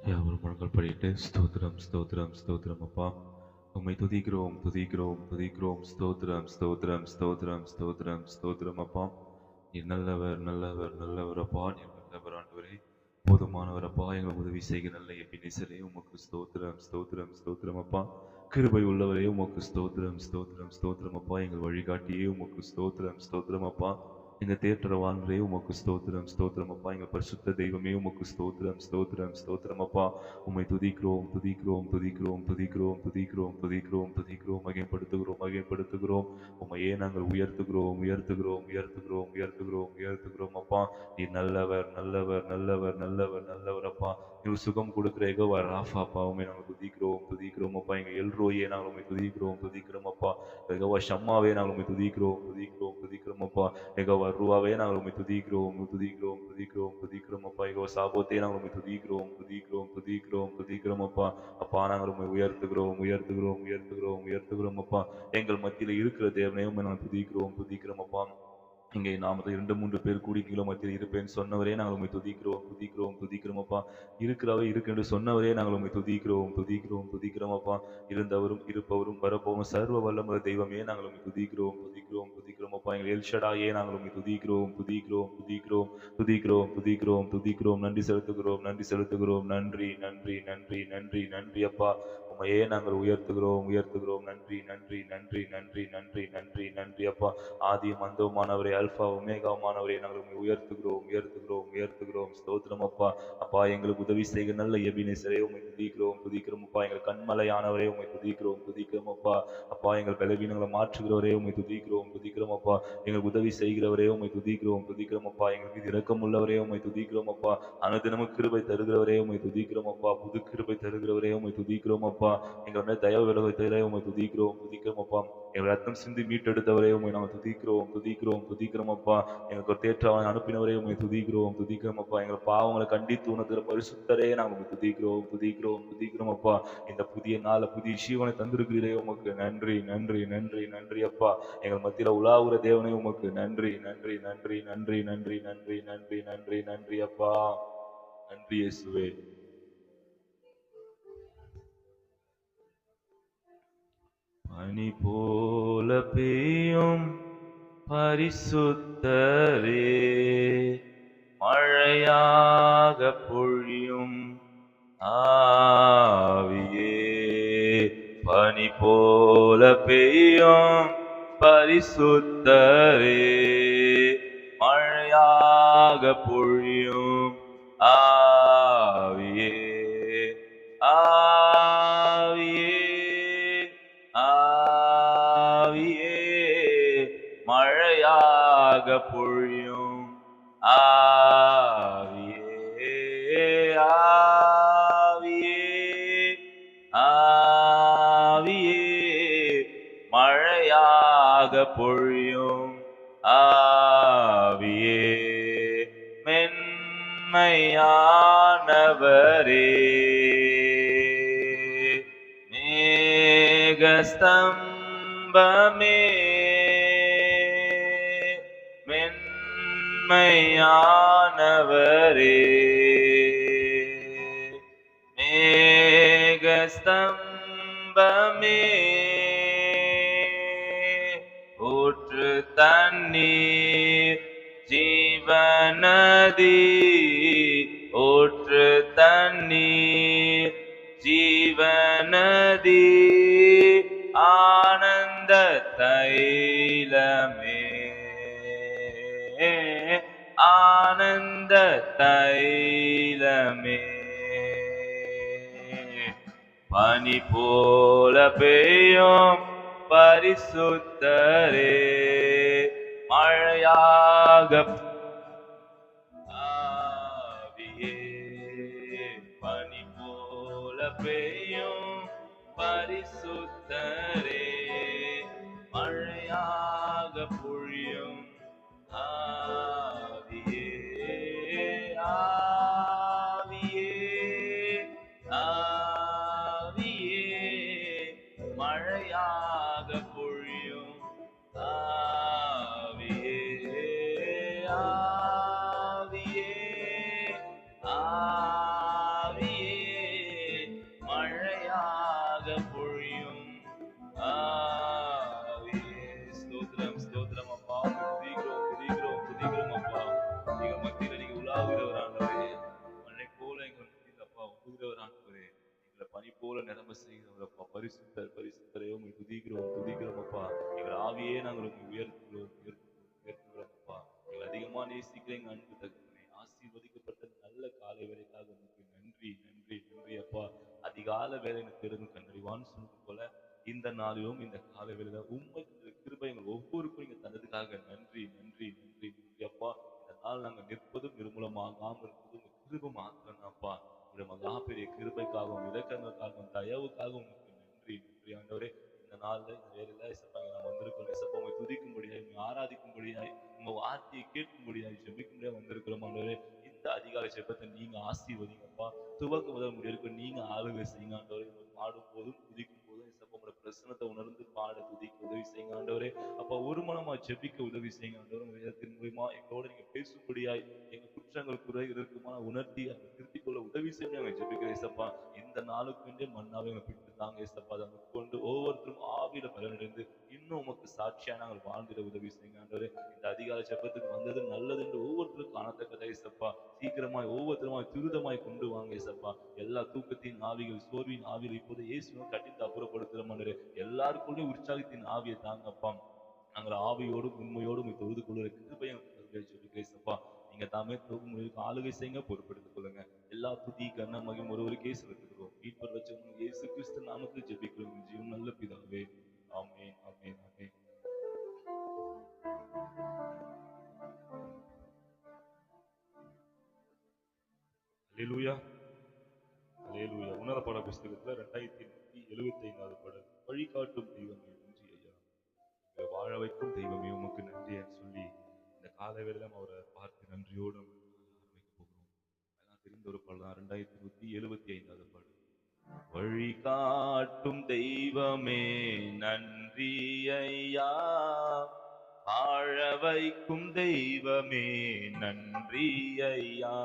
யாவரும் முழங்கால் படியிட்டு ஸ்தோத்திரம் ஸ்தோத்திரம் ஸ்தோத்திரம் அப்பா உம்மை துதிக்கிறோம் துதிக்கிறோம் துதிக்கிறோம் ஸ்தோத்திரம் ஸ்தோத்திரம் ஸ்தோத்திரம் ஸ்தோத்திரம் ஸ்தோத்திரம் அப்பா நீர் நல்லவர் நல்லவர் நல்லவர் அப்பா நீர் நல்லவர் ஆண்டவரே போதுமானவர் அப்பா எங்களுக்கு உதவி செய்க நல்ல எபினேசரே உமக்கு ஸ்தோத்திரம் ஸ்தோத்திரம் ஸ்தோத்திரம் அப்பா கிருபை உள்ளவரே உமக்கு ஸ்தோத்திரம் ஸ்தோத்திரம் ஸ்தோத்திரம் அப்பா எங்கள் வழிகாட்டியே உமக்கு ஸ்தோத்திரம் ஸ்தோத்திரம் அப்பா எங்க தேற்றரவாளரே உமக்கு ஸ்தோத்திரம் ஸ்தோத்திரம் அப்பா எங்கள் பரிசுத்த தெய்வமே உமக்கு ஸ்தோத்திரம் ஸ்தோத்திரம் ஸ்தோத்திரம் அப்பா உம்மை துதிக்கிறோம் துதிக்கிறோம் துதிக்கிறோம் துதிக்கிறோம் துதிக்கிறோம் துதிக்கிறோம் துதிக்கிறோம் மகிமைப்படுத்துகிறோம் மகிமைப்படுத்துகிறோம் உம்மையே நாங்கள் உயர்த்துகிறோம் உயர்த்துகிறோம் உயர்த்துகிறோம் உயர்த்துகிறோம் உயர்த்துகிறோம் அப்பா நீ நல்லவர் நல்லவர் நல்லவர் நல்லவர் நல்லவர் அப்பா எங்களுக்கு சுகம் கொடுக்குற எகோவா ராஃபா அப்பா உண்மை நாங்கள் துதிக்கிறோம் துதிக்கிறோம் அப்பா எங்கள் எல்ரோயே நாங்கள் உண்மை துதிக்கிறோம் துதிக்கிறோம் அப்பா எகோவா ஷம்மாவே நாங்கள் உண்மை துதிக்கிறோம் துதிக்கிறோம் துதிக்கிறோம் அப்பா எகோவா ரூவாவே நாங்கள் உண்மை துதிக்கிறோம் துதிக்கிறோம் துதிக்கிறோம் துதிக்கிறோம் அப்பா எகோவா சாபோத்தே நாங்கள் உண்மை துதிக்கிறோம் துதிக்கிறோம் துதிக்கிறோம் துதிக்கிறோம் அப்பா அப்பா நாங்கள் உண்மை உயர்த்துகிறோம் உயர்த்துகிறோம் உயர்த்துகிறோம் உயர்த்துகிறோம் அப்பா எங்கள் மத்தியில் இருக்கிற தேவனையும் நாங்கள் துதிக்கிறோம் துதிக்கிறோம் அப்பா இங்கே நாம 2-3 பேர் கூடி கிலோ மத்தியில் இருப்பேன்னு சொன்னவரே நாங்கள் உண்மை துதிக்கிறோம் துதிக்கிறோம் துதிக்கிறோம் அப்பா இருக்கிறவே இருக்கு சொன்னவரே நாங்கள் உண்மை துதிக்கிறோம் துதிக்கிறோம் துதிக்கிறோம் அப்பா இருந்தவரும் இருப்பவரும் வரப்போவும் சர்வ வல்லமுள்ள தெய்வமே நாங்கள் உண்மை துதிக்கிறோம் துதிக்கிறோம் துதிக்கிறோம் அப்பா எங்கள் எல்ஷடாயே நாங்கள் உண்மை துதிக்கிறோம் துதிக்கிறோம் துதிக்கிறோம் துதிக்கிறோம் துதிக்கிறோம் துதிக்கிறோம் நன்றி செலுத்துகிறோம் நன்றி செலுத்துகிறோம் நன்றி நன்றி நன்றி நன்றி நன்றி அப்பா உண்மையே நாங்கள் உயர்த்துகிறோம் உயர்த்துகிறோம் நன்றி நன்றி நன்றி நன்றி நன்றி நன்றி நன்றி அப்பா ஆதியும் அந்தவுமானவரே அல்பா ஒமேகாமானவரே நாங்கள் உண்மை உயர்த்துகிறோம் உயர்த்துகிறோம் உயர்த்துகிறோம் ஸ்தோத்திரம் அப்பா அப்பா எங்களுக்கு உதவி செய்க நல்ல எபினேசரே உண்மை துதிக்கிறோம் துதிக்கிறோம் அப்பா எங்கள் கண்மலையானவரே உண்மை துதிக்கிறோம் துதிக்கிறோம் அப்பா அப்பா எங்கள் பலவீனங்களை மாற்றுகிறவரே உண்மை துதிக்கிறோம் துதிக்கிறோம் அப்பா எங்களுக்கு உதவி செய்கிறவரே உண்மை துதிக்கிறோம் துதிக்கிறோம் அப்பா எங்களுக்கு இரக்கம் உள்ளவரே உண்மை துதிக்கிறோம் அப்பா அனுதினமும் கிருபை தருகிறவரே உண்மை துதிக்கிறோம் அப்பா புது கிருபை தருகிறவரே உண்மை துதிக்கிறோம் அப்பா எங்க தயவு விலகத்தை உண்மை துதிக்கிறோம் துதிக்கிறோம் அப்பா எங்கள் ரத்தம் சிந்தி மீட்டெடுத்தவரே உண்மை நாங்கள் துதிக்கிறோம் துதிக்கிறோம் துதிக்கிறோம் அப்பா எங்களுக்கு ஒரு தேற்றவனை அனுப்பினவரே உண்மை துதிக்கிறோம் துதிக்கிறோம் அப்பா எங்கள் பாவங்களை கண்டித்து உணர்த்துகிற பரிசுத்தரே நாங்கள் துதிக்கிறோம் துதிக்கிறோம் துதிக்கிறோம் அப்பா இந்த புதிய நாள புதிய ஜீவனை தந்திருக்கிறீரே உமக்கு நன்றி நன்றி நன்றி நன்றி அப்பா எங்கள் மத்தியில உலாவுற தேவனே உமக்கு நன்றி நன்றி நன்றி நன்றி நன்றி நன்றி நன்றி நன்றி நன்றி அப்பா நன்றி இயேசுவே. பனி போல பெய்யும் பரிசுத்தரே மழையாக பொழியும் ஆவியே பனி போல பெய்யும் பரிசுத்தரே மழையாக பொழியும் ஆவியே ஆவியே ஆவியே மழையாக பொழியும் ஆவியே ஆவியே ஆவியே மழையாக பொழியும் ஆவியே மென்மையானவரே மேகஸ்தம்பமே மென்மையானவரே மேகஸ்தம்பமே ஊற்று தண்ணீர் ஜீவநதி ஊற்று தண்ணீர் ஜீவநதி ஆனந்த தைலமே ஆனந்த தைலமே பனி போல பெய்யும் பரிசுத்தரே மழையாக ஆவியே பனி போல பெய்யும் பரிசுத்தரே மழையாக பொழியும் ஆவியே ஆவியே ஆவியே மழையாக பொழியும் ஆவியே ஆவியே ஆவியே பனி போல நிரம்ப செய்கிறவரப்பா. பரிசுத்தர் பரிசுத்தரே உம்மை துதிக்கிறோம் துதிக்கிறோம் அப்பா. எங்கள் ஆவியே நாங்கள் உம்மை உயர்த்துகிறோம் உயர்த்துகிறோம் உயர்த்துகிறோம் அப்பா. எங்கள் அதிகமா நேசிக்கிற எங்கள் அன்பு தகப்பனே, ஆசீர்வதிக்கப்பட்ட நல்ல காலை வேலைக்காக உமக்கு நன்றி நன்றி நன்றி அப்பா. அதிகால வேலையை தேடும் கண்டறிவான்னு சொன்னது போல இந்த நாளிலும் இந்த காலை வேலையில உண்மை கிருபை எங்கள் ஒவ்வொருக்கும் நீங்க தந்ததுக்காக நன்றி நன்றி நன்றி நன்றி அப்பா. இந்த நாள் நாங்கள் நிற்பதும் நிர்மூலமாகாமல் இருப்பதும் உங்க கிருபை மாத்திரம் அப்பா. உங்களுடைய மகா பெரிய கிருபைக்காகவும் இரக்கங்களுக்காகவும் தயவுக்காகவும் உங்களுக்கு நன்றி நன்றி ஆண்டவரே. இந்த நாள்ல இந்த வேலையில இசப்பாங்க நான் வந்திருக்கிறோம். இசப்பா உங்களை துதிக்கும்படியாய் உங்களை ஆராதிக்கும்படியாய் உங்க வார்த்தையை கேட்கும்படியாய் ஜெபிக்கும்படியா வந்திருக்கிறோம் ஆண்டவரே. இந்த அதிகாலை ஜெபத்தை நீங்க ஆசீர்வதிங்கப்பா. துவக்க முதல் முடிவெடுக்க நீங்க ஆளுகை செய்யுங்க ஆண்டவரே. பாடும் போதும் துதிக்கும் போதும் இசப்பா உங்களோட பிரசனத்தை உணர்ந்து பாட துதிக்க உதவி செய்யுங்க ஆண்டவரே. அப்ப ஒரு மனமா ஜெபிக்க உதவி செய்யுங்க ஆண்டவரே. வேதத்தின் மூலியமா எங்களோட நீங்க பேசும்படியாய் எங்க குற்றங்கள் குறை இருக்குமா உணர்த்தி அதை திருத்திக் கொள்ள உதவி செய்ய நாங்கள் ஜெபிக்கிறேன் இசப்பா. இந்த நாளுக்கு வேண்டிய மண்ணாவை எங்களை பிடித்து தாங்க இசப்பா. அதை கொண்டு ஒவ்வொருத்தரும் ஆவியில பலனடைந்து இன்னும் உமக்கு சாட்சியா நாங்கள் வாழ்ந்திட உதவி செய்யுங்க ஆண்டவரே. இந்த அதிகால ஜெபத்துக்கு வந்தது நல்லது என்று ஒவ்வொருத்தரும் காணத்தக்கதா இசப்பா. சீக்கிரமாய் ஒவ்வொருத்தருமாய் துரிதமாய் கொண்டு வாங்க இசப்பா. எல்லா தூக்கத்தின் ஆவிகள் சோர்வின் ஆவியில் இப்போது இயேசுவை கட்டித்து அப்புறப்படுத்துற ஆண்டவரே. எல்லாருக்குள்ளே உற்சாகத்தின் ஆவியை தாங்கப்பா. நாங்கள் ஆவியோடும் உண்மையோடும் தொழுது கொள்ளுற கிருபையை ஜெபிக்கிறேன். நீங்க தாமே தொகுமுறைக்கு ஆளுகை செய்யுங்க, பொறுப்பெடுத்துக் கொள்ளுங்க. எல்லா துதி கன மகிமை ஒருவருக்கே செலுத்துகிறோம். மீட்பர் வச்சவங்க இயேசு கிறிஸ்து நாமத்தில் ஜெபிக்கிறோம் ஜீவன் நல்ல பிதாவே. ஆமென் ஆமென் ஆமென். அல்லேலூயா அல்லேலூயா. உன்னத பாட புஸ்தகத்துல 2175வது பாடல். வழிகாட்டும் தெய்வமே நன்றி ஐயா, எங்களை வாழ வைக்கும் தெய்வமே உமக்கு நன்றி சொல்லி இந்த கால வேளையிலும் அவரை பார்த்து நன்றியோடு ஆரம்பிக்க போகிறோம். அதெல்லாம் தெரிந்த ஒரு பாடல் தான். 2175வது பாடல். வழிகாட்டும் தெய்வமே நன்றி ஐயா, வாழ வைக்கும் தெய்வமே நன்றி ஐயா,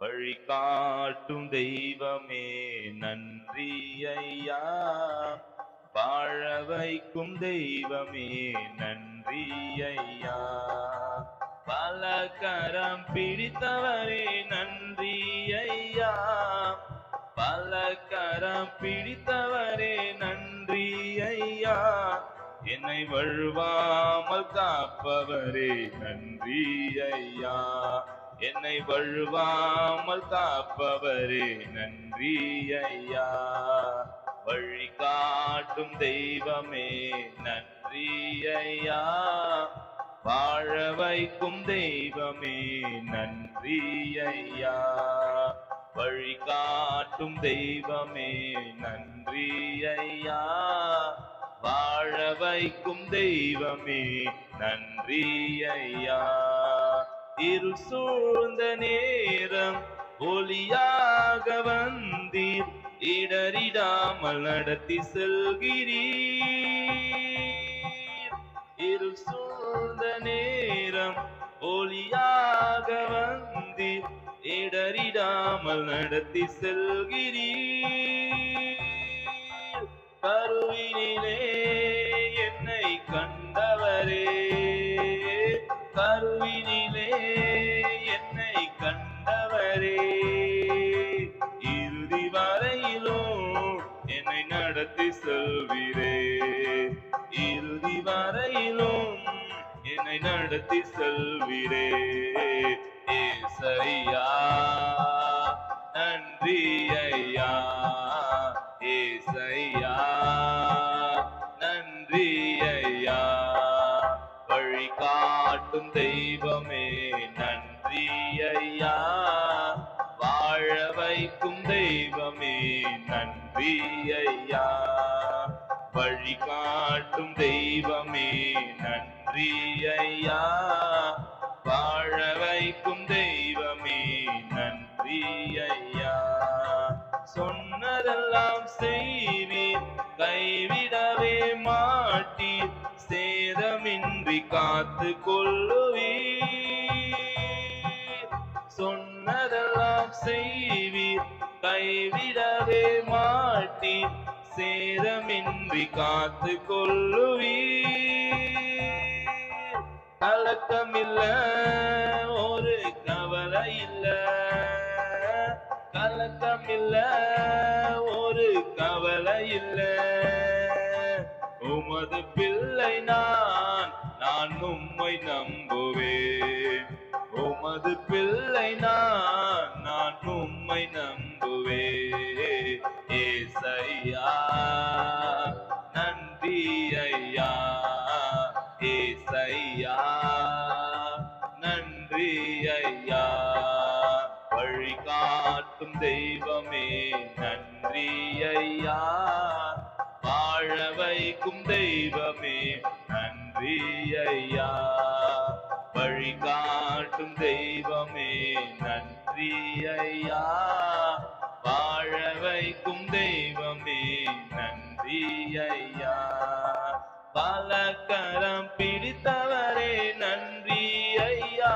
வழிகாட்டும் தெய்வமே நன்றி ஐயா, வாழ வைக்கும் தெய்வமே நன்றி ஐயா, பல கரம் பிடித்தவரே நன்றி ஐயா, பல கரம் பிடித்தவரே நன்றி ஐயா, என்னை வழுவாமல் காப்பவரே நன்றி ஐயா, என்னை வழுவாமல் காப்பவரே நன்றி ஐயா, வழிகாட்டும் தெய்வமே நன்றி ஐயா, வாழ வைக்கும் தெய்வமே நன்றி ஐயா, வழிகாட்டும் தெய்வமே நன்றி ஐயா, வாழ வைக்கும் தெய்வமே நன்றி ஐயா, இருள் சூழ்ந்த நேரம் ஒளியாக வந்தீர், இடறிடாமல் நடத்தி செல்கிறீர், இருள் சூழ்ந்த நேரம் ஒளியாக வந்தீர், இடறிடாமல் நடத்தி செல்கிறீர், கருவினிலே என்னை கண்டவரே, கருவினிலே என்னை கண்டவரே, இறுதி வரையிலும் என்னை நடத்தி செல்வீரே, இறுதி வரையிலும் என்னை நடத்தி செல்வீரே, ஏசையா நன்றி ஐயா, ஏசையா நன்றி ஐயா, வழிகாட்டும் தெய்வமே நன்றி ஐயா, வாழ வைக்கும் தெய்வமே நன்றி ஐயா, வழிகாட்டும் தெய்வமே நன்றி ஐயா, வாழ வைக்கும் தெய்வமே நன்றி ஐயா, சொன்னதெல்லாம் செய்வீர், கைவிடவே மாட்டீர், சேதமின்றி காத்து கொள்ளுவீர், சொன்னதெல்லாம் செய்வீர், கைவிடவே மாட்டீர், சேதமின்றி காத்து கொள்ளுவீர், கலக்கமில்ல ஒரு கவலை இல்ல, கலக்கமில்ல இல்லை. உமது பிள்ளை நான் உம்மை நம்புவேன். உமது பிள்ளை நான் உம்மை நம்புவேன். ஏசையா நன்றி ஐயா, ஏசையா நன்றி ஐயா. வழிகாட்டும் தெய்வமே நன்றி ஐயா, வாழ வைக்கும் தெய்வமே நன்றி ஐயா. வழிகாட்டும் தெய்வமே நன்றி ஐயா, வாழ வைக்கும் தெய்வமே நன்றி ஐயா. பலகரம் பிடித்தவரே நன்றி ஐயா,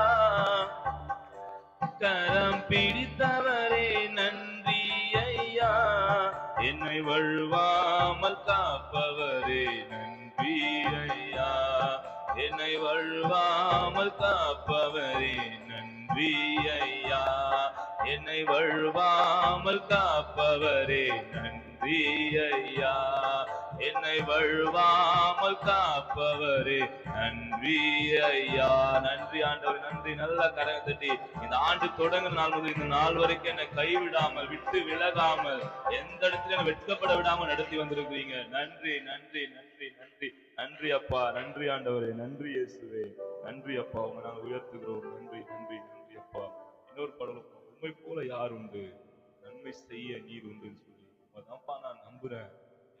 கரம் பிடித்தவரே நன்றி ஐயா. என்னை வழுவாமல் காப்பவரே நன்றி ஐயா, என்னை வழுவாமல் காப்பவரே நன்றி ஐயா, என்னை வழுவாமல் காப்பவரே நன்றி ஐயா, என்னை வழுவாமல் காப்பவரே நன்றி ஐயா. நன்றி ஆண்டவர், நன்றி. நல்ல கரம் தட்டி இந்த ஆண்டு தொடங்குற நாள் முதல் இந்த நாள் வரைக்கும் என்னை கைவிடாமல் விட்டு விலகாமல் எந்த இடத்துல என்னை வெட்கப்பட விடாமல் நடத்தி வந்திருக்கிறீங்க. நன்றி நன்றி நன்றி நன்றி நன்றி அப்பா, நன்றி ஆண்டவரே, நன்றி இயேசுவே, நன்றி அப்பா. உங்க நாங்கள் உயர்த்துகிறோம். நன்றி நன்றி நன்றி அப்பா. இன்னொரு பாடலும், உண்மை போல யார் உண்டு, நன்மை செய்ய நீர் உண்டுன்னு சொல்லி உங்கதான்ப்பா நான் நம்புறேன்,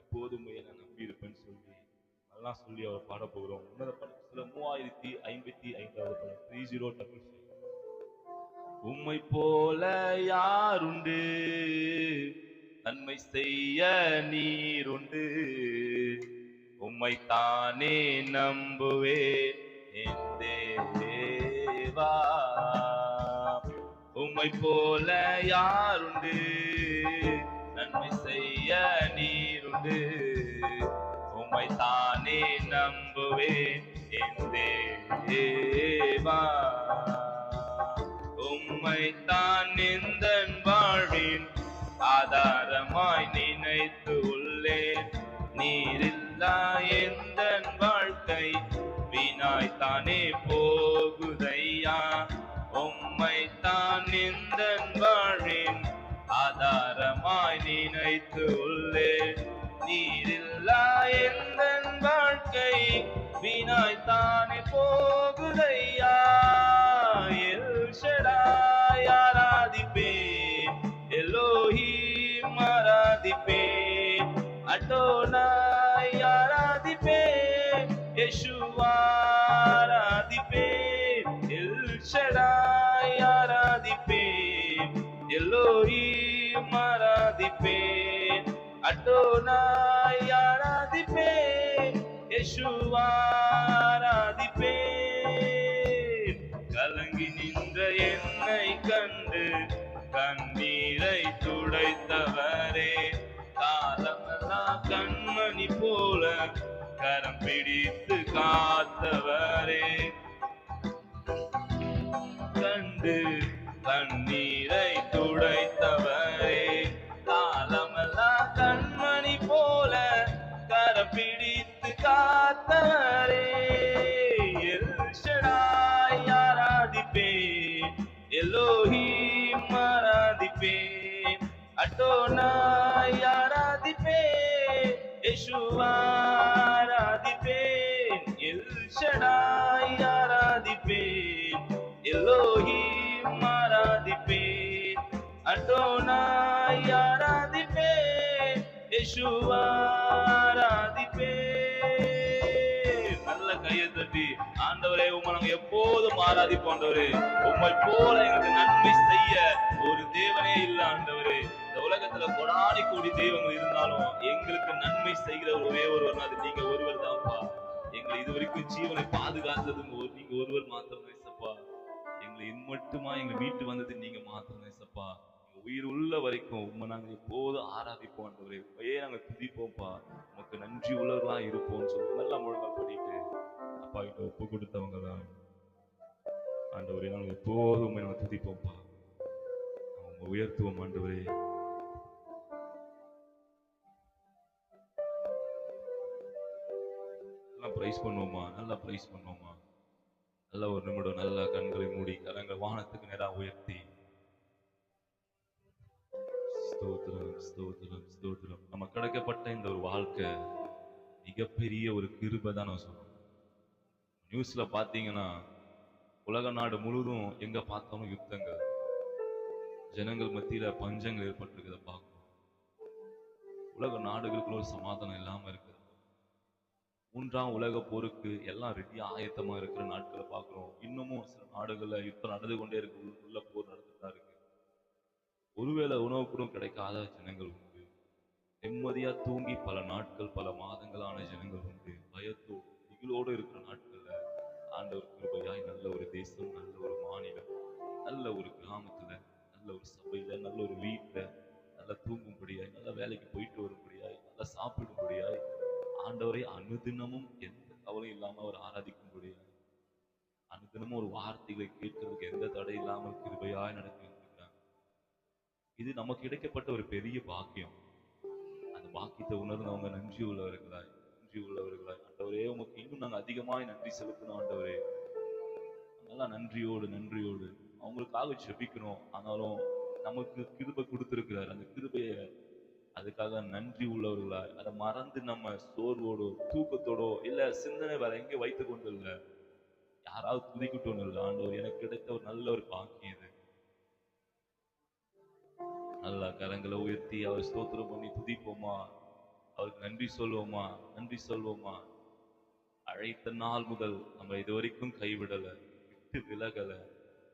எப்போதும் நான் நம்பி இருப்பேன்னு சொல்லி அதெல்லாம் சொல்லி அவர் பாட போகிறோம். உன்னத படத்துல 3055வது படம் 3055. உம்மை போல யாருண்டு, நன்மை செய்ய நீர் உண்டு, உம்மை தானே நம்புவேன் என் தேவா. உம்மை போல யாருண்டு, நன்மை செய்ய நீர் உண்டு, உம்மை தானே நம்புவேன் என் தேவா. உம்மை தான் எந்தன் வாழ்வின் ஆதாரமாய் நினைத்து உள்ளேன். நீரில்லா எந்தன் வாழ்க்கை வீணாய்த்தானே போகுதையா. உம்மை தான் எந்தன் வாழ்வின் ஆதாரமாய் நினைத்து உள்ளேன். நீரில்லா எந்தன் வாழ்க்கை வீணாய்த்தானே போகுதையா. எல் ஷடாய் ஆராதிப்பேன், எலோஹிம் ஆராதிப்பேன், அடோனாய் ஆராதிப்பேன், யெஷுவா ஆராதிப்பேன். எல் ஷடாய் ஆராதிப்பேன், எலோஹிம் ஆராதிப்பேன், அடோனாய் ஆராதிப்பேன், யெஷுவா ஆராதிப்பேன். கலங்கி நின்ற என்னை கண்டு கண்ணீரை துடைத்தவரே, காலமெல்லாம் கண்மணி போல கரம் பிடித்து காத்தவரே. கண்டு கண்ணீரை துடைத்தவரே, காலமெல்லாம் கண்மணி போல கரம் பிடித்து காத்தவரே. எல் ஷடாய் ஆராதிப்பேன், எலோஹிம் ஆராதிப்பேன், அடோனாய் ஆராதிப்பேன், யெஷுவா ஆராதிப்பேன். எல் ஷடாய் ஆராதிப்பேன், எலோஹிம் ஆராதிப்பேன், அடோனாய் ஆராதிப்பேன், யெஷுவா ஆராதிப்பேன். நல்ல கையை தட்டி ஆண்டவரே உம்மை நாங்க எப்போதும் ஆராதிப்போம் ஆண்டவரே. உம்மை போல எங்களுக்கு நன்மை செய்ய ஒரு தேவனே இல்ல ஆண்டவரே. இந்த உலகத்துல கொடாடி கோடி தெய்வங்கள் இருந்தாலும் எங்களுக்கு நன்மை செய்கிற ஒரே ஒருவர் அது நீங்க ஒருவர் தான்ப்பா. எங்களை இதுவரைக்கும் ஜீவனை பாதுகாத்தது நீங்க ஒருவர் மாத்திரம் நேசப்பா. எங்களை மட்டுமா எங்க வீட்டு வந்தது நீங்க மாத்திரம் நேசப்பா. உயிர் உள்ள வரைக்கும் உண்மை நாங்க எப்போதும் ஆராதிப்போம் ஆண்டவரே. நாங்க துதிப்போம்ப்பா, உமக்கு நன்றி உள்ளவர்களா இருப்போம்னு சொல்லி நல்லா முழுங்கால் பண்ணிட்டு அப்பா கிட்ட ஒப்பு கொடுத்தவங்க தான் ஆண்டவரே. நாங்க எப்போதும் நாங்க துதிப்போம்ப்பா, அவங்க உயர்த்துவோம் ஆண்டவரே. பிரைஸ் பண்ணுவோமா? நல்லா பிரைஸ் பண்ணுவோமா? நல்ல ஒரு நிமிடம் நல்லா கண்களை மூடி கரங்கள் வானத்துக்கு நேராக உயர்த்தி ஸ்தோத்திரம் ஸ்தோத்திரம் ஸ்தோத்திரம். நம்ம கிடைக்கப்பட்ட இந்த ஒரு வாழ்க்கை மிகப்பெரிய ஒரு கிருபை தான் நான் சொல்லணும். நியூஸ்ல பாத்தீங்கன்னா உலக நாடு முழுவதும் எங்க பார்த்தாலும் யுத்தங்கள், ஜனங்கள் மத்தியில பஞ்சங்கள் ஏற்பட்டிருக்கிறத பார்க்கணும். உலக நாடுகளுக்குள்ள ஒரு சமாதானம் இல்லாம இருக்குது. 3ஆம் உலக போருக்கு எல்லாம் ரெடியா ஆயத்தமா இருக்கிற நாட்களை பார்க்கிறோம். இன்னமும் சில நாடுகள்ல யுத்தம் நடந்து கொண்டே இருக்கு. உள்ள போர் நடந்துதான் இருக்கு. ஒருவேளை உணவு கூட கிடைக்காத ஜனங்கள் உண்டு. நிம்மதியா தூங்கி பல நாட்கள் பல மாதங்களான ஜனங்கள் உண்டு. பயத்தோடு திகிலோடு இருக்கிற நாட்கள்ல ஆண்டவர் கிருபையாய் நல்ல ஒரு தேசம், நல்ல ஒரு மாநிலம், நல்ல ஒரு கிராமத்துல, நல்ல ஒரு சபையில, நல்ல ஒரு வீட்டுல நல்லா தூங்கும்படியாய், நல்ல வேலைக்கு போயிட்டு வரும்படியாய், நல்லா சாப்பிடும்படியாய் ஆண்டவரை அனுதினமும் எந்த கவலையும் இல்லாம அவர் ஆராதிக்கும்படியாய், அனுதினமும் ஒரு வார்த்தைகளை கேட்கறதுக்கு எந்த தடை இல்லாமல் கிருபையாய் நடத்தி வந்திருக்கிறாங்க. இது நமக்கு கிடைக்கப்பட்ட ஒரு பெரிய பாக்கியம். அந்த பாக்கியத்தை உணர்ந்தவங்க நன்றி உள்ளவர்களாய் ஆண்டவரே உமக்கு இன்னும் நாங்க அதிகமாய் நன்றி செலுத்தணும். ஆண்டவரே நல்லா நன்றியோடு அவங்களுக்காக ஜெபிக்கணும். ஆனாலும் நமக்கு கிருபை கொடுத்திருக்கிறார். அந்த கிருபையை அதுக்காக நன்றி உள்ளவர்களாய், அதை மறந்து நம்ம சோர்வோடோ தூக்கத்தோடோ இல்ல சிந்தனை வேற எங்க வைத்துக் கொண்டு இல்ல, யாராவது துதிக்கிட்டோம் இல்லை. ஆண்டவர் எனக்கு கிடைத்த ஒரு நல்ல ஒரு பாக்கியம் இது. நல்லா கரங்களை உயர்த்தி அவர் ஸ்தோத்திரம் பண்ணி துதிப்போமா? அவருக்கு நன்றி சொல்வோமா? அழைத்த நாள் முதல் நம்ம இதுவரைக்கும் கைவிடல, விட்டு விலகல.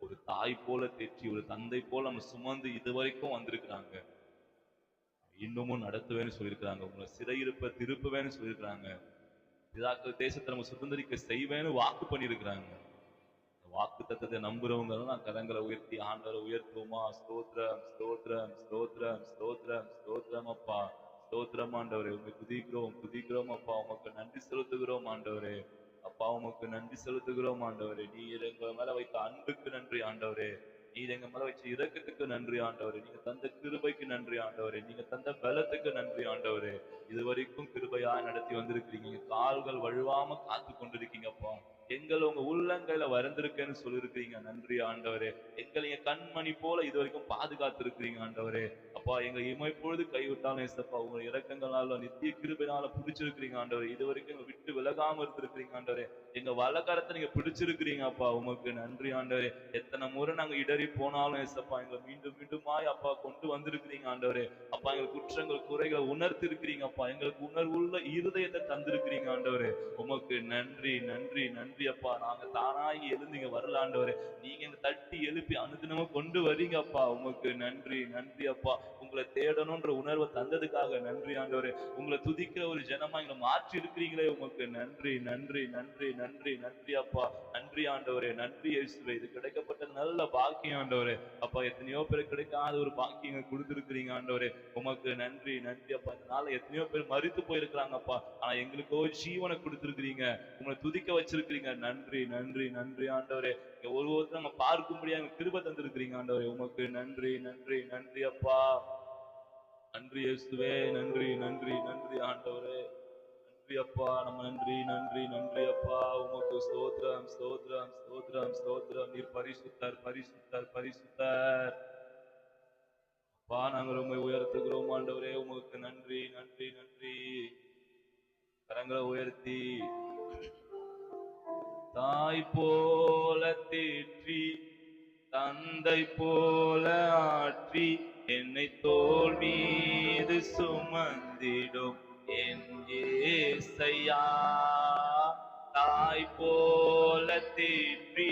ஒரு தாய் போல தேற்றி, ஒரு தந்தை போல நம்ம சுமந்து இதுவரைக்கும் வந்திருக்கிறாங்க. இன்னமும் நடத்துவேன்னு சொல்லியிருக்கிறாங்க. உங்களை சிறையிருப்ப திருப்புவேன்னு சொல்லியிருக்கிறாங்க. பிதாக்கள் தேசத்தை நம்ம சுதந்திரிக்க செய்வேன்னு வாக்கு பண்ணியிருக்கிறாங்க. வாக்கு தத்தத்தை நம்புறவங்க எல்லாம் கரங்களை உயர்த்தி ஆண்டவரை உயர்த்துவோமா? ஸ்தோத்திரம் அப்பா, ஸ்தோத்திரம் ஆண்டவரே. உண்மை துதிக்கிறோம் அப்பா. உமக்கு நன்றி செலுத்துகிறோம் ஆண்டவரே. அப்பா உமக்கு நன்றி செலுத்துகிறோம் ஆண்டவரே. நீர் எங்க மேல வைத்த அன்புக்கு நன்றி ஆண்டவரே. நீர் எங்க மேல வச்ச இரக்கத்துக்கு நன்றி ஆண்டவரே. நீங்க தந்த கிருபைக்கு நன்றி ஆண்டவரே. நீங்க தந்த பலத்துக்கு நன்றி ஆண்டவரே. இதுவரைக்கும் கிருபையா நடத்தி வந்திருக்கிறீங்க. கால்கள் வழுவாம காத்து கொண்டிருக்கீங்கப்பா. எங்களை உங்க உள்ளங்கையில வரைந்திருக்கேன்னு சொல்லியிருக்கிறீங்க. நன்றி ஆண்டவரே. எங்களை கண்மணி போல இது வரைக்கும் பாதுகாத்து இருக்கிறீங்க ஆண்டவரே. அப்பா எங்களை இமைப்பொழுது கைவிட்டாலும் ஏசப்பா உங்க இரக்கங்களால நித்திய கிருபையினால பிடிச்சிருக்கிறீங்க ஆண்டவரே. இது வரைக்கும் எங்க விட்டு விலகாம இருந்திருக்கிறீங்க ஆண்டவரே. எங்க வலக்கரத்தை நீங்க பிடிச்சிருக்கிறீங்க அப்பா. உமக்கு நன்றி ஆண்டவரே. எத்தனை முறை நாங்க இடறி போனாலும் ஏசப்பா எங்களை மீண்டுமாய் அப்பா கொண்டு வந்திருக்கிறீங்க ஆண்டவரே. அப்பா எங்கள் குற்றங்கள் குறைகளை உணர்த்தி இருக்கிறீங்க அப்பா. எங்களுக்கு உணர்வுள்ள இருதயத்தை தந்திருக்கிறீங்க ஆண்டவரே. உமக்கு நன்றி அப்பா. நாங்க தானாகி எழுந்தீங்க வரல ஆண்டவரே. நீங்க எங்க தட்டி எழுப்பி அனுதினமும் கொண்டு வரீங்க அப்பா. உமக்கு நன்றி அப்பா. உங்களை தேடணும்ன்ற உணர்வை தந்ததுக்காக நன்றி ஆண்டவரே. உங்களை துதிக்கிற ஒரு ஜனமா எங்களை மாற்றி இருக்கிறீங்களே. உமக்கு நன்றி அப்பா. நன்றி ஆண்டவரே. நன்றி இயேசுவே. இது கிடைக்கப்பட்ட நல்ல பாக்கியம் ஆண்டவரே. அப்பா எத்தனையோ பேர் கிடைக்காத ஒரு பாக்கியம் கொடுத்திருக்கிறீங்க ஆண்டவரே. உமக்கு நன்றி அப்பா. இதனால எத்தனையோ பேர் மரித்து போயிருக்கிறாங்க அப்பா. ஆனா எங்களுக்கோ ஜீவனை கொடுத்திருக்கிறீங்க. உங்களை துதிக்க வச்சிருக்கிறீங்க. நன்றி ஆண்டவரே. ஒருவருக்கு நம்ம பார்க்கும்படியா கிருபை தந்திருக்கிறீங்க ஆண்டவரே. உமக்கு நன்றி அப்பா. நன்றி இயேசுவே. நன்றி ஆண்டவரே. நன்றி அப்பா. நம்ம நன்றி அப்பா. உமக்கு ஸ்தோத்திரம். நீர் பரிசுத்தர் அப்பா. நாங்கள் உம்மை உயர்த்துகிறோம் ஆண்டவரே. உமக்கு நன்றி. கரங்களை உயர்த்தி தாய் போல தேற்றி, தந்தை போல ஆற்றி, என்னை தோள் மீது சுமந்திடும் என் இயேசையா. தாய் போல தேற்றி,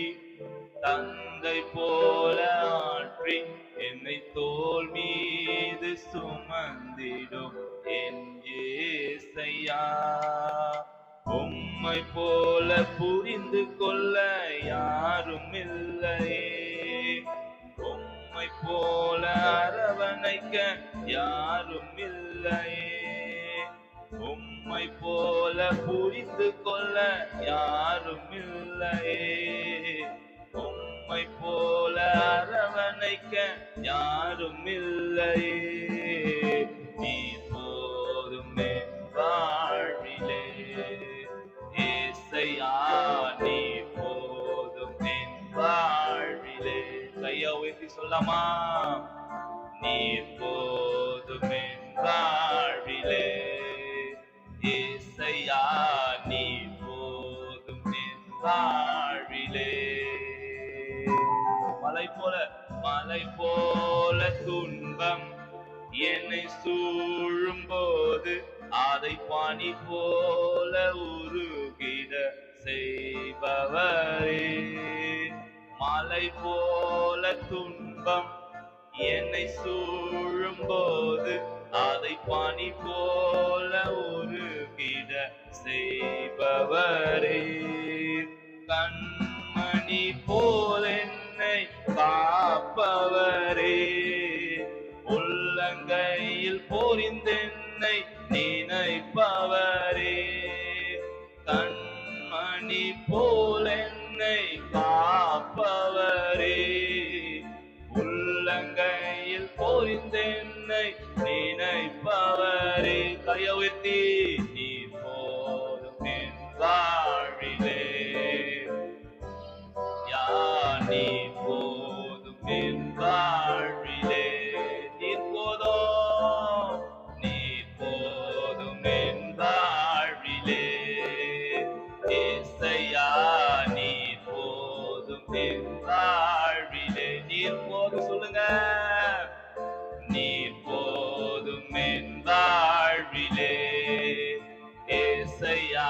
தந்தை போல ஆற்றி, என்னை தோள் மீது சுமந்திடும் என் இயேசையா. உம்மை போல புரிந்து கொள்ள யாரும் இல்லையே. உம்மை போல அரவணைக்க யாரும் இல்லையே. உம்மை போல புரிந்து கொள்ள யாரும் இல்லையே. உம்மை போல அரவணைக்க யாரும் இல்லையே. நீ போதும் வாழ்விலே. நீர் போதும் என் வாழ்விலே. ஏசையா நீர் போதும் என் வாழ்விலே. மலை போல துன்பம் என்னை சூழும் போது அதை பனி போல உருகிட செய்பவரே. மலை போல துன்பம் என்னை சூழும் போது அதை பனி போல உருகிட செய்பவரே. கண்மணி போல் என்னை காப்பவரே. உள்ளங்கையில் பொறிந்தென்னை நினைப்பவரே. கண்மணி போல் என்னை காப்பவரே. உள்ளங்கையில் பொறிந்தென்னை நினைப்பவரே. கையை உயர்த்தி நீ போதும் என் வாழ்விலே. நீ போதும் என் வாழ்விலே. நீர் போதும் என் வாழ்விலே. ஏசையா நீர் போதும் என் வாழ்விலே. நீர் போதும் சொல்லுங்க. நீர் போதும் என் வாழ்விலே. ஏசையா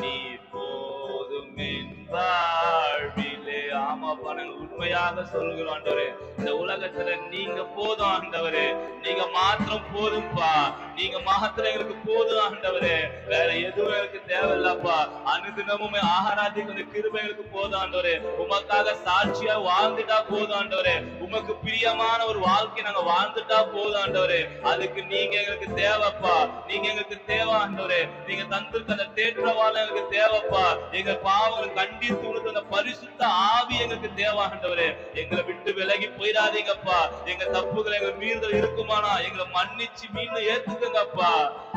நீர் போதும் என் வாழ்விலே. ஆமாப்பா, நாங்கள் உண்மையாக சொல்லுகிறோம் ஆண்டவரே, இந்த உலகத்துல நீங்க போதும் ஆண்டவரே. நீங்க மாத்திரம் போதும்பா. நீங்க மாத்திரம் எங்களுக்கு போதும் ஆண்டவரே. வேற எதுவும் எங்களுக்கு தேவையில்லப்பா. அனுதினமும் ஆராதிக்கிற கிருபை எங்களுக்கு போதும் ஆண்டவரே. உமக்காக சாட்சியா வாழ்ந்துட்டா போதும் ஆண்டவரே. உமக்கு பிரியமான ஒரு வாழ்க்கை நாங்க வாழ்ந்துட்டா போதும் ஆண்டவரே. அதுக்கு நீங்க எங்களுக்கு தேவைப்பா. நீங்க எங்களுக்கு தேவை ஆண்டவரே. நீங்க தந்திருக்க அந்த தேற்றவாள எங்களுக்கு தேவைப்பா. எங்க பாவங்களை கண்டித்து உணர்ந்த அந்த பரிசுத்த ஆவி எங்களுக்கு தேவை ஆண்டவரே. எங்களை விட்டு விலகி போயிடாதீங்கப்பா. எங்க தப்புகளை எங்க மீறுதல் இருக்குமானா எங்களை மன்னிச்சு மீண்டும் ஏத்துக்கங்கப்பா.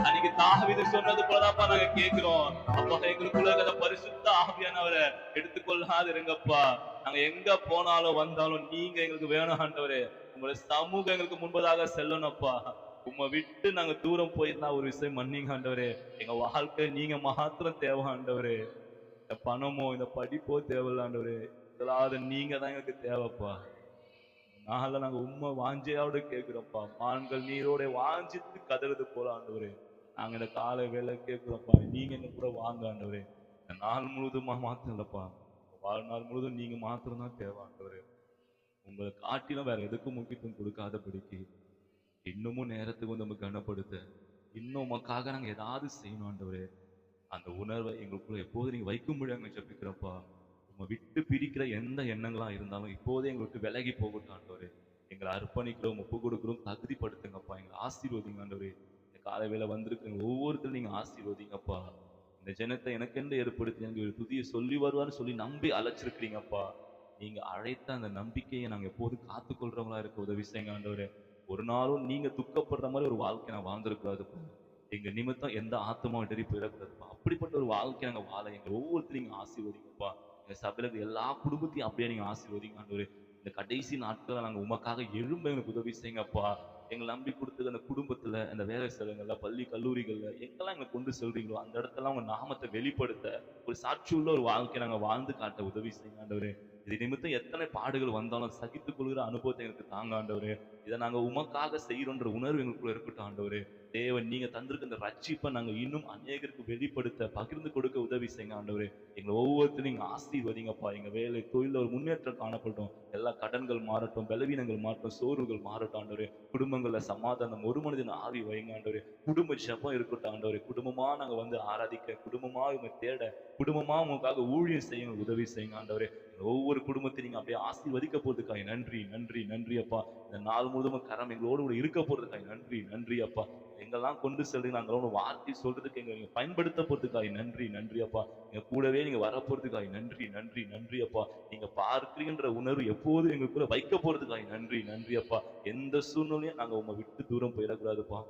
அன்னைக்கு தாவீது சொன்னது போலதான்ப்பா நாங்க கேட்கிறோம். அப்பா, எங்களுக்குள்ள அந்த பரிசுத்த ஆவியானவரை எடுத்துக்கொள்ளாது இருங்கப்பா. நாங்க எங்க போனாலும் வந்தாலும் நீங்க எங்களுக்கு வேணும் ஆண்டவரே. உங்களுடைய சமூகம் எங்களுக்கு முன்பதாக செல்லணும்ப்பா. உம்மை விட்டு நாங்க தூரம் போயிருந்தா ஒரு விஷயம் மன்னிங்க ஆண்டவரே. எங்க வாழ்க்கை நீங்க மாத்திரம் தேவை ஆண்டவரே. இந்த பணமோ இந்த படிப்போ தேவையில்ல ஆண்டவரே. இதெல்லாம் நீங்க தான் எங்களுக்கு தேவைப்பா. நாள நாங்க உண்மை வாஞ்சையோட கேட்கிறோம்ப்பா. மான்கள் நீரோட வாஞ்சித்து கதறது போல ஆண்டவரே. நாங்க இந்த காலை வேலை கேட்கிறோம்ப்பா. நீங்க எங்க கூட வாங்க ஆண்டவரே. இந்த நாள் முழுதுமா மாத்திரம் இல்லப்பா, வாழ்நாள் முழுதும் நீங்க மாத்திரம் தான் தேவை ஆண்டவரே. உங்களை காட்டிலும் வேற எதுக்கும் முக்கியத்துவம் கொடுக்காதபடிக்கு இன்னமும் நேரத்துக்கு வந்து நம்ம கனப்படுத்த, இன்னும் உமக்காக நாங்க ஏதாவது செய்யணும் ஆண்டவரே. அந்த உணர்வை எங்களுக்குள்ள எப்போது நீங்க வைக்கும்படி அங்க ஜெபிக்கிறப்பா. உங்க விட்டு பிரிக்கிற எந்த எண்ணங்களா இருந்தாலும் இப்போதே எங்களுக்கு விலகி போகட்டும் ஆண்டவரே. எங்களை அர்ப்பணிக்கிறோம், ஒப்பு கொடுக்கிறோம், தகுதிப்படுத்துங்கப்பா. எங்களை ஆசீர்வதிங்க ஆண்டவரே. இந்த காலை வேளை வந்திருக்கிற ஒவ்வொருத்தரும் நீங்க ஆசீர்வதிங்கப்பா. இந்த ஜனத்தை எனக்கென்று ஏற்படுத்தி எனக்கு ஒரு புதிய சொல்லி வருவான்னு சொல்லி நம்பி அழைச்சிருக்கிறீங்கப்பா. நீங்க அழைத்த அந்த நம்பிக்கையை நாங்க எப்போதும் காத்துக்கொள்றவங்களா இருக்க உதவி செய்யுங்க ஆண்டவரே. ஒரு நாளும் நீங்க துக்கப்படுற மாதிரி ஒரு வாழ்க்கை நான் வாழ்ந்துருக்கூடாதுப்பா. எங்க நிமித்தம் எந்த ஆத்மாவும் இடறி போயிடக்கூடாதுப்பா. அப்படிப்பட்ட ஒரு வாழ்க்கை நாங்க வாழ எங்க ஒவ்வொருத்தரும் நீங்க ஆசீர்வதிங்கப்பா. எங்க சபையில எல்லா குடும்பத்தையும் அப்படியே நீங்க ஆசீர்வதிங்க ஆண்டவரே. இந்த கடைசி நாட்களை நாங்க உமக்காக எழும்ப எங்களுக்கு உதவி செய்யுங்கப்பா. எங்களை நம்பி கொடுத்தது அந்த குடும்பத்துல, அந்த வேலை ஸ்தலங்கள்ல, பள்ளி கல்லூரிகள்ல எங்கெல்லாம் எங்களை கொண்டு செல்றீங்களோ அந்த இடத்துல உங்க நாமத்தை வெளிப்படுத்த ஒரு சாட்சியுள்ள ஒரு வாழ்க்கை நாங்க வாழ்ந்து காட்ட உதவி செய்யுங்க ஆண்டவரே. இது நிமித்தம் எத்தனை பாடுகள் வந்தாலும் சகித்துக் கொள்கிற அனுபவத்தை எங்களுக்கு தாங்க ஆண்டவரே. இதை நாங்க உமக்காக செய்யறோன்ற உணர்வு எங்களுக்குள்ள இருக்கட்டும் ஆண்டவரே. தேவன் நீங்க தந்திருக்க இந்த ரட்சிப்பை நாங்க இன்னும் அநேகருக்கு வெளிப்படுத்த பகிர்ந்து கொடுக்க உதவி செய்யுங்க ஆண்டவரே. எங்களை ஒவ்வொருத்தரும் நீங்க ஆசீர்வதிங்கப்பா. எங்க வேலை தொழில ஒரு முன்னேற்றம் காணப்படட்டும். எல்லா கடன்கள் மாறட்டும், பலவீனங்கள் மாறட்டும், சோர்வுகள் மாறட்டும் ஆண்டவரே. குடும்பங்கள்ல சமாதானம், ஒரு மனிதன் ஆவி வைங்க ஆண்டவரே. குடும்ப ஜெபம் இருக்கட்டும் ஆண்டவரே. குடும்பமா நாங்க வந்து ஆராதிக்க, குடும்பமா இவங்க தேட, குடும்பமா உங்களுக்காக ஊழியம் செய்ய உதவி செய்யுங்க ஆண்டவரே. ஒவ்வொரு குடும்பத்தையும் நீங்க அப்படியே ஆசீர்வதிக்க போறதுக்காக நன்றி நன்றி நன்றி அப்பா. இந்த நாள் முழுவதும் கரம் எங்களோடு கூட இருக்க போறதுக்காக நன்றி நன்றி அப்பா. எங்கெல்லாம் கொண்டு செல்றீங்க நாங்களோட வார்த்தை சொல்றதுக்கு நீங்க பயன்படுத்த போறதுக்காக நன்றி நன்றி அப்பா. எங்க கூடவே நீங்க வர போறதுக்காக நன்றி நன்றி நன்றி அப்பா. நீங்க பார்க்கிறீன்ற உணர்வு எப்போதும் எங்க கூட வைக்க போறதுக்காக நன்றி நன்றி அப்பா. எந்த சூழ்நிலையும் நாங்க உங்க விட்டு தூரம் போயிடக்கூடாதுப்பா.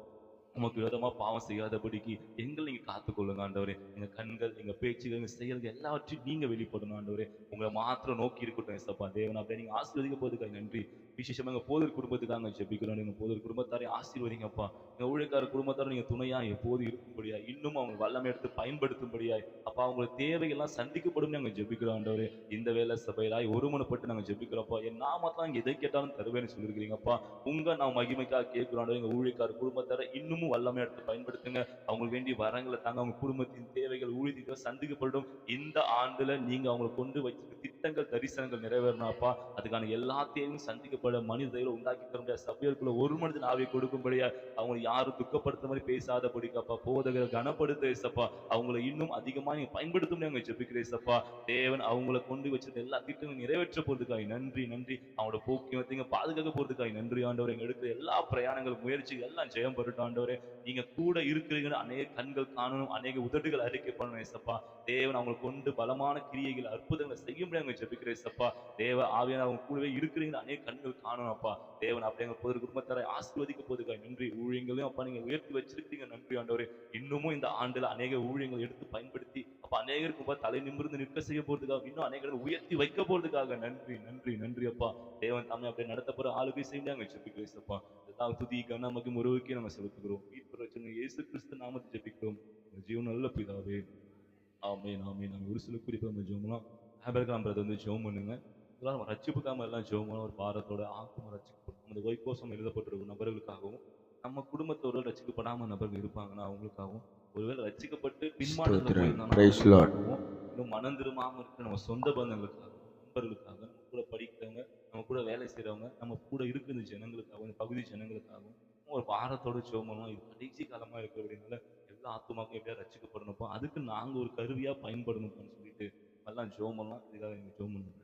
உமக்கு விரோதமா பாவம் செய்யாதபடிக்கு எங்களை நீங்க காத்துக்கொள்ளுங்க ஆண்டவரே. எங்க கண்கள், எங்க பேச்சுகள், எங்க செயல்கள் எல்லாவற்றையும் நீங்க வெளிப்படணும் ஆண்டவரே. உங்களை மாத்திரம் நோக்கி இருக்கட்டும் ஏசப்பா. தேவன் அப்படியே நீங்க ஆசீர்வதிக்க போறதுக்காக நன்றி. விசேஷமா எங்க போதர் குடும்பத்துக்காக ஜெபிக்கிறோம். எங்க போதர் குடும்பத்தாரை ஆசீர்வதிங்கப்பா. எங்க ஊழியக்கார குடும்பத்தாரும் நீங்க துணையா எப்போது இருக்கும்படியா, இன்னும் அவங்க வல்லமை எடுத்து பயன்படுத்தும்படியாய், அப்பா அவங்க தேவைகள்லாம் சந்திக்கப்படும் நாங்க ஜெபிக்கிறோம் ஆண்டவரே. இந்த வேளை சபையிலாய் ஒருமனப்பட்டு நாங்க ஜெபிக்கிறோம்ப்பா. என் நாமத்தான் இங்க எதை கேட்டாலும் தருவேன்னு சொல்லியிருக்கிறீங்கப்பா. உங்க நான் மகிமைக்காக கேட்கிறோம் ஆண்டவரே. எங்க ஊழியக்கார குடும்பத்தாரை இன்னமும் வல்லமை எடுத்து பயன்படுத்துங்க. அவங்களுக்கு வேண்டிய வரங்களை தாங்க. அவங்க குடும்பத்தின் தேவைகள் ஊழியர்கள் சந்திக்கப்படும். இந்த ஆண்டுல நீங்க அவங்களை கொண்டு வச்சிருக்க திட்டங்கள் தரிசனங்கள் நிறைவேறணும்ப்பா. அதுக்கான எல்லா தேவையும் சந்திக்கப்பட மனித தயவுல உண்டாக்கி தர முடியாது. சபைகளுக்குள்ள ஒரு மனிதன் ஆவியை கொடுக்கும்படியா அவங்க யாரும் துக்கப்படுத்த மாதிரி பேசாதபடிக்கப்பா. போதகரை கனப்படுத்த ஏசப்பா. அவங்களை இன்னும் அதிகமா நீங்க பயன்படுத்தும் நாங்க ஜெபிக்கிறேன் ஏசப்பா. தேவன் அவங்களை கொண்டு வச்சிருக்க எல்லா திட்டங்களும் நிறைவேற்ற போறதுக்காக நன்றி நன்றி. அவங்களோட போக்கியத்தையும் பாதுகாக்க போறதுக்காக நன்றி ஆண்டவரே. எங்க எடுக்கிற எல்லா பிரயாணங்கள் முயற்சிகள் எல்லாம் ஜெயம் பெறட்டும் ஆண்டவரே. நீங்க கூட இருக்கிறீங்கன்னு அநேக கண்கள் காணணும், அநேக உதடுகள் அறிக்கை பண்ணணும் ஏசப்பா. தேவன் அவங்களை கொண்டு பலமான கிரியைகள் அற்புதங்களை செய்யும்படி அவங்க ஜெபிக்கிறேன் ஏசப்பா. தேவ ஆவியான அவங்க கூடவே இருக்கிறீங்கன்னு அநேக கண்கள் காணணும் அப்பா. தேவன் அப்படி எங்க பொது குடும்பத்தாரை ஆசீர்வதிக்க போதுக்காக நன்றி. ஊழியங்களையும் அப்பா நீங்க உயர்த்தி வச்சிருக்கீங்க நன்றி ஆண்டவரே. இன்னமும் இந்த ஆண்டுல அநேக ஊழியங்கள் எடுத்து பயன்படுத்தி அப்ப அநேகருக்கு தலை நிமிர்ந்து நிற்க செய்ய போறதுக்காக, இன்னும் அநேகரை உயர்த்தி வைக்க போறதுக்காக நன்றி நன்றி நன்றி அப்பா. தேவன் தாமே அப்படியே நடத்த போற ஆளுகை செய்ய நாங்க ஜெபிக்கிறோம் ஏசப்பா. துதி கனமக்கு முருவுக்கே நம்ம செலுத்துகிறோம். இயேசு கிறிஸ்து நாமத்தை ஜெபிக்கிறோம் ஜீவன் நல்ல பிதாவே. ஆமென் ஆமென். நாங்க ஒரு சில குறிப்பா நம்ம ஜெபம்லாம் ஆபிரகாம் பிரதர் வந்து ஜெபம் பண்ணுங்க. எல்லாரும் ரட்சிப்புக்காம எல்லாம் ஜெபம் பண்ண ஒரு பாரத்தோட ஆத்ம ரட்சிக்கப்படும் நமது வைகோசம் எழுதப்பட்டிருக்கும் நபர்களுக்காகவும், நம்ம குடும்பத்தோட ரட்சிக்கப்படாம நபர்கள் இருப்பாங்கன்னா அவங்களுக்காகவும், ஒருவேளை ரட்சிக்கப்பட்டு பின்மாற்றத்துல போயிருந்தாலும் இன்னும் மனம் திரும்பாம இருக்கிற நம்ம சொந்த பந்தங்களுக்காக, நண்பர்களுக்காக, நம்ம கூட படிக்கிறவங்க, நம்ம கூட வேலை செய்யறவங்க, நம்ம கூட இருக்கிற ஜனங்களுக்காகவும், இந்த பகுதி ஜனங்களுக்காகவும் ஒரு பாரத்தோட ஜெபம் பண்ணுவோம். இது கடைசி காலமா இருக்கிறதுனால எல்லா ஆத்துமாக்கும் எப்படியா ரட்சிக்கப்படணும்ப்பா. அதுக்கு நாங்க ஒரு கருவியா பயன்படணும்னு சொல்லிட்டு எல்லாம் ஜெபம் பண்ணலாம். இதுக்காக நீங்க ஜெபம் பண்ணுங்க.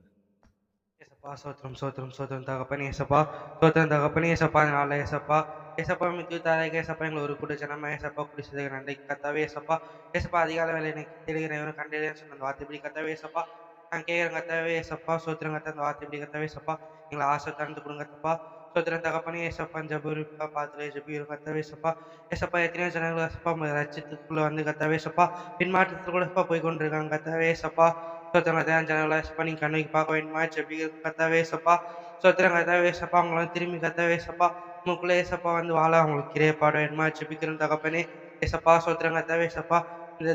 ஏசப்பா சோத்திரம் சோத்திரம் சோத்திரம் தகப்பனே ஏசப்பா. சோத்திரம் தகப்பனே ஏசப்பா. நாள ஏசப்பா. ஏசப்பா மித்து தாரக ஏசப்பா. எங்களை ஒரு கூட்ட ஜனமா ஏசப்பா குடிச்சது நன்றி கத்தாவே ஏசப்பா. ஏசப்பா அதிகால வேலை எனக்கு தேடுகிறவரும் கண்டேன்னு சொன்ன அந்த வார்த்தை இப்படி கத்தாவே ஏசப்பா. நான் கேட்குறேன் கத்தாவே ஏசப்பா. சோத்திரம் கத்த அந்த வார்த்தை இப்படி கத்தாவே ஏசப்பா. எங்களை ஆசை தந்து கொடுங்க தப்பா. சோத்திரம் தகப்பனே ஏசப்பா. ஜபூரிப்பா பாத்துல ஜபீர் கத்தாவே ஏசப்பா. ஏசப்பா எத்தனையோ ஜனங்கள் ஏசப்பா ரட்சத்துக்குள்ள வந்து கத்தாவே ஏசப்பா. பின்மாற்றத்துக்கு கூட போய் கொண்டிருக்காங்க கத்தாவே ஏசப்பா. சோத்திரம் ஜனங்களை ஏசப்பா நீங்க கண்ணுக்கு பார்க்க வேண்டுமா ஜபீர் கத்தாவே ஏசப்பா. சோத்திரம் கத்தாவே ஏசப்பா. அவங்கள திரும்பி கத்தாவே ஏசப்பா. உங்களுக்குள்ள ஏசப்பா வந்து வாழ அவங்களுக்கு கிரைய பாட வேண்டுமா ஜெபிக்கிறோம் தகப்பனே ஏசப்பா. சோத்திரம் கத்தாவே ஏசப்பா. இந்த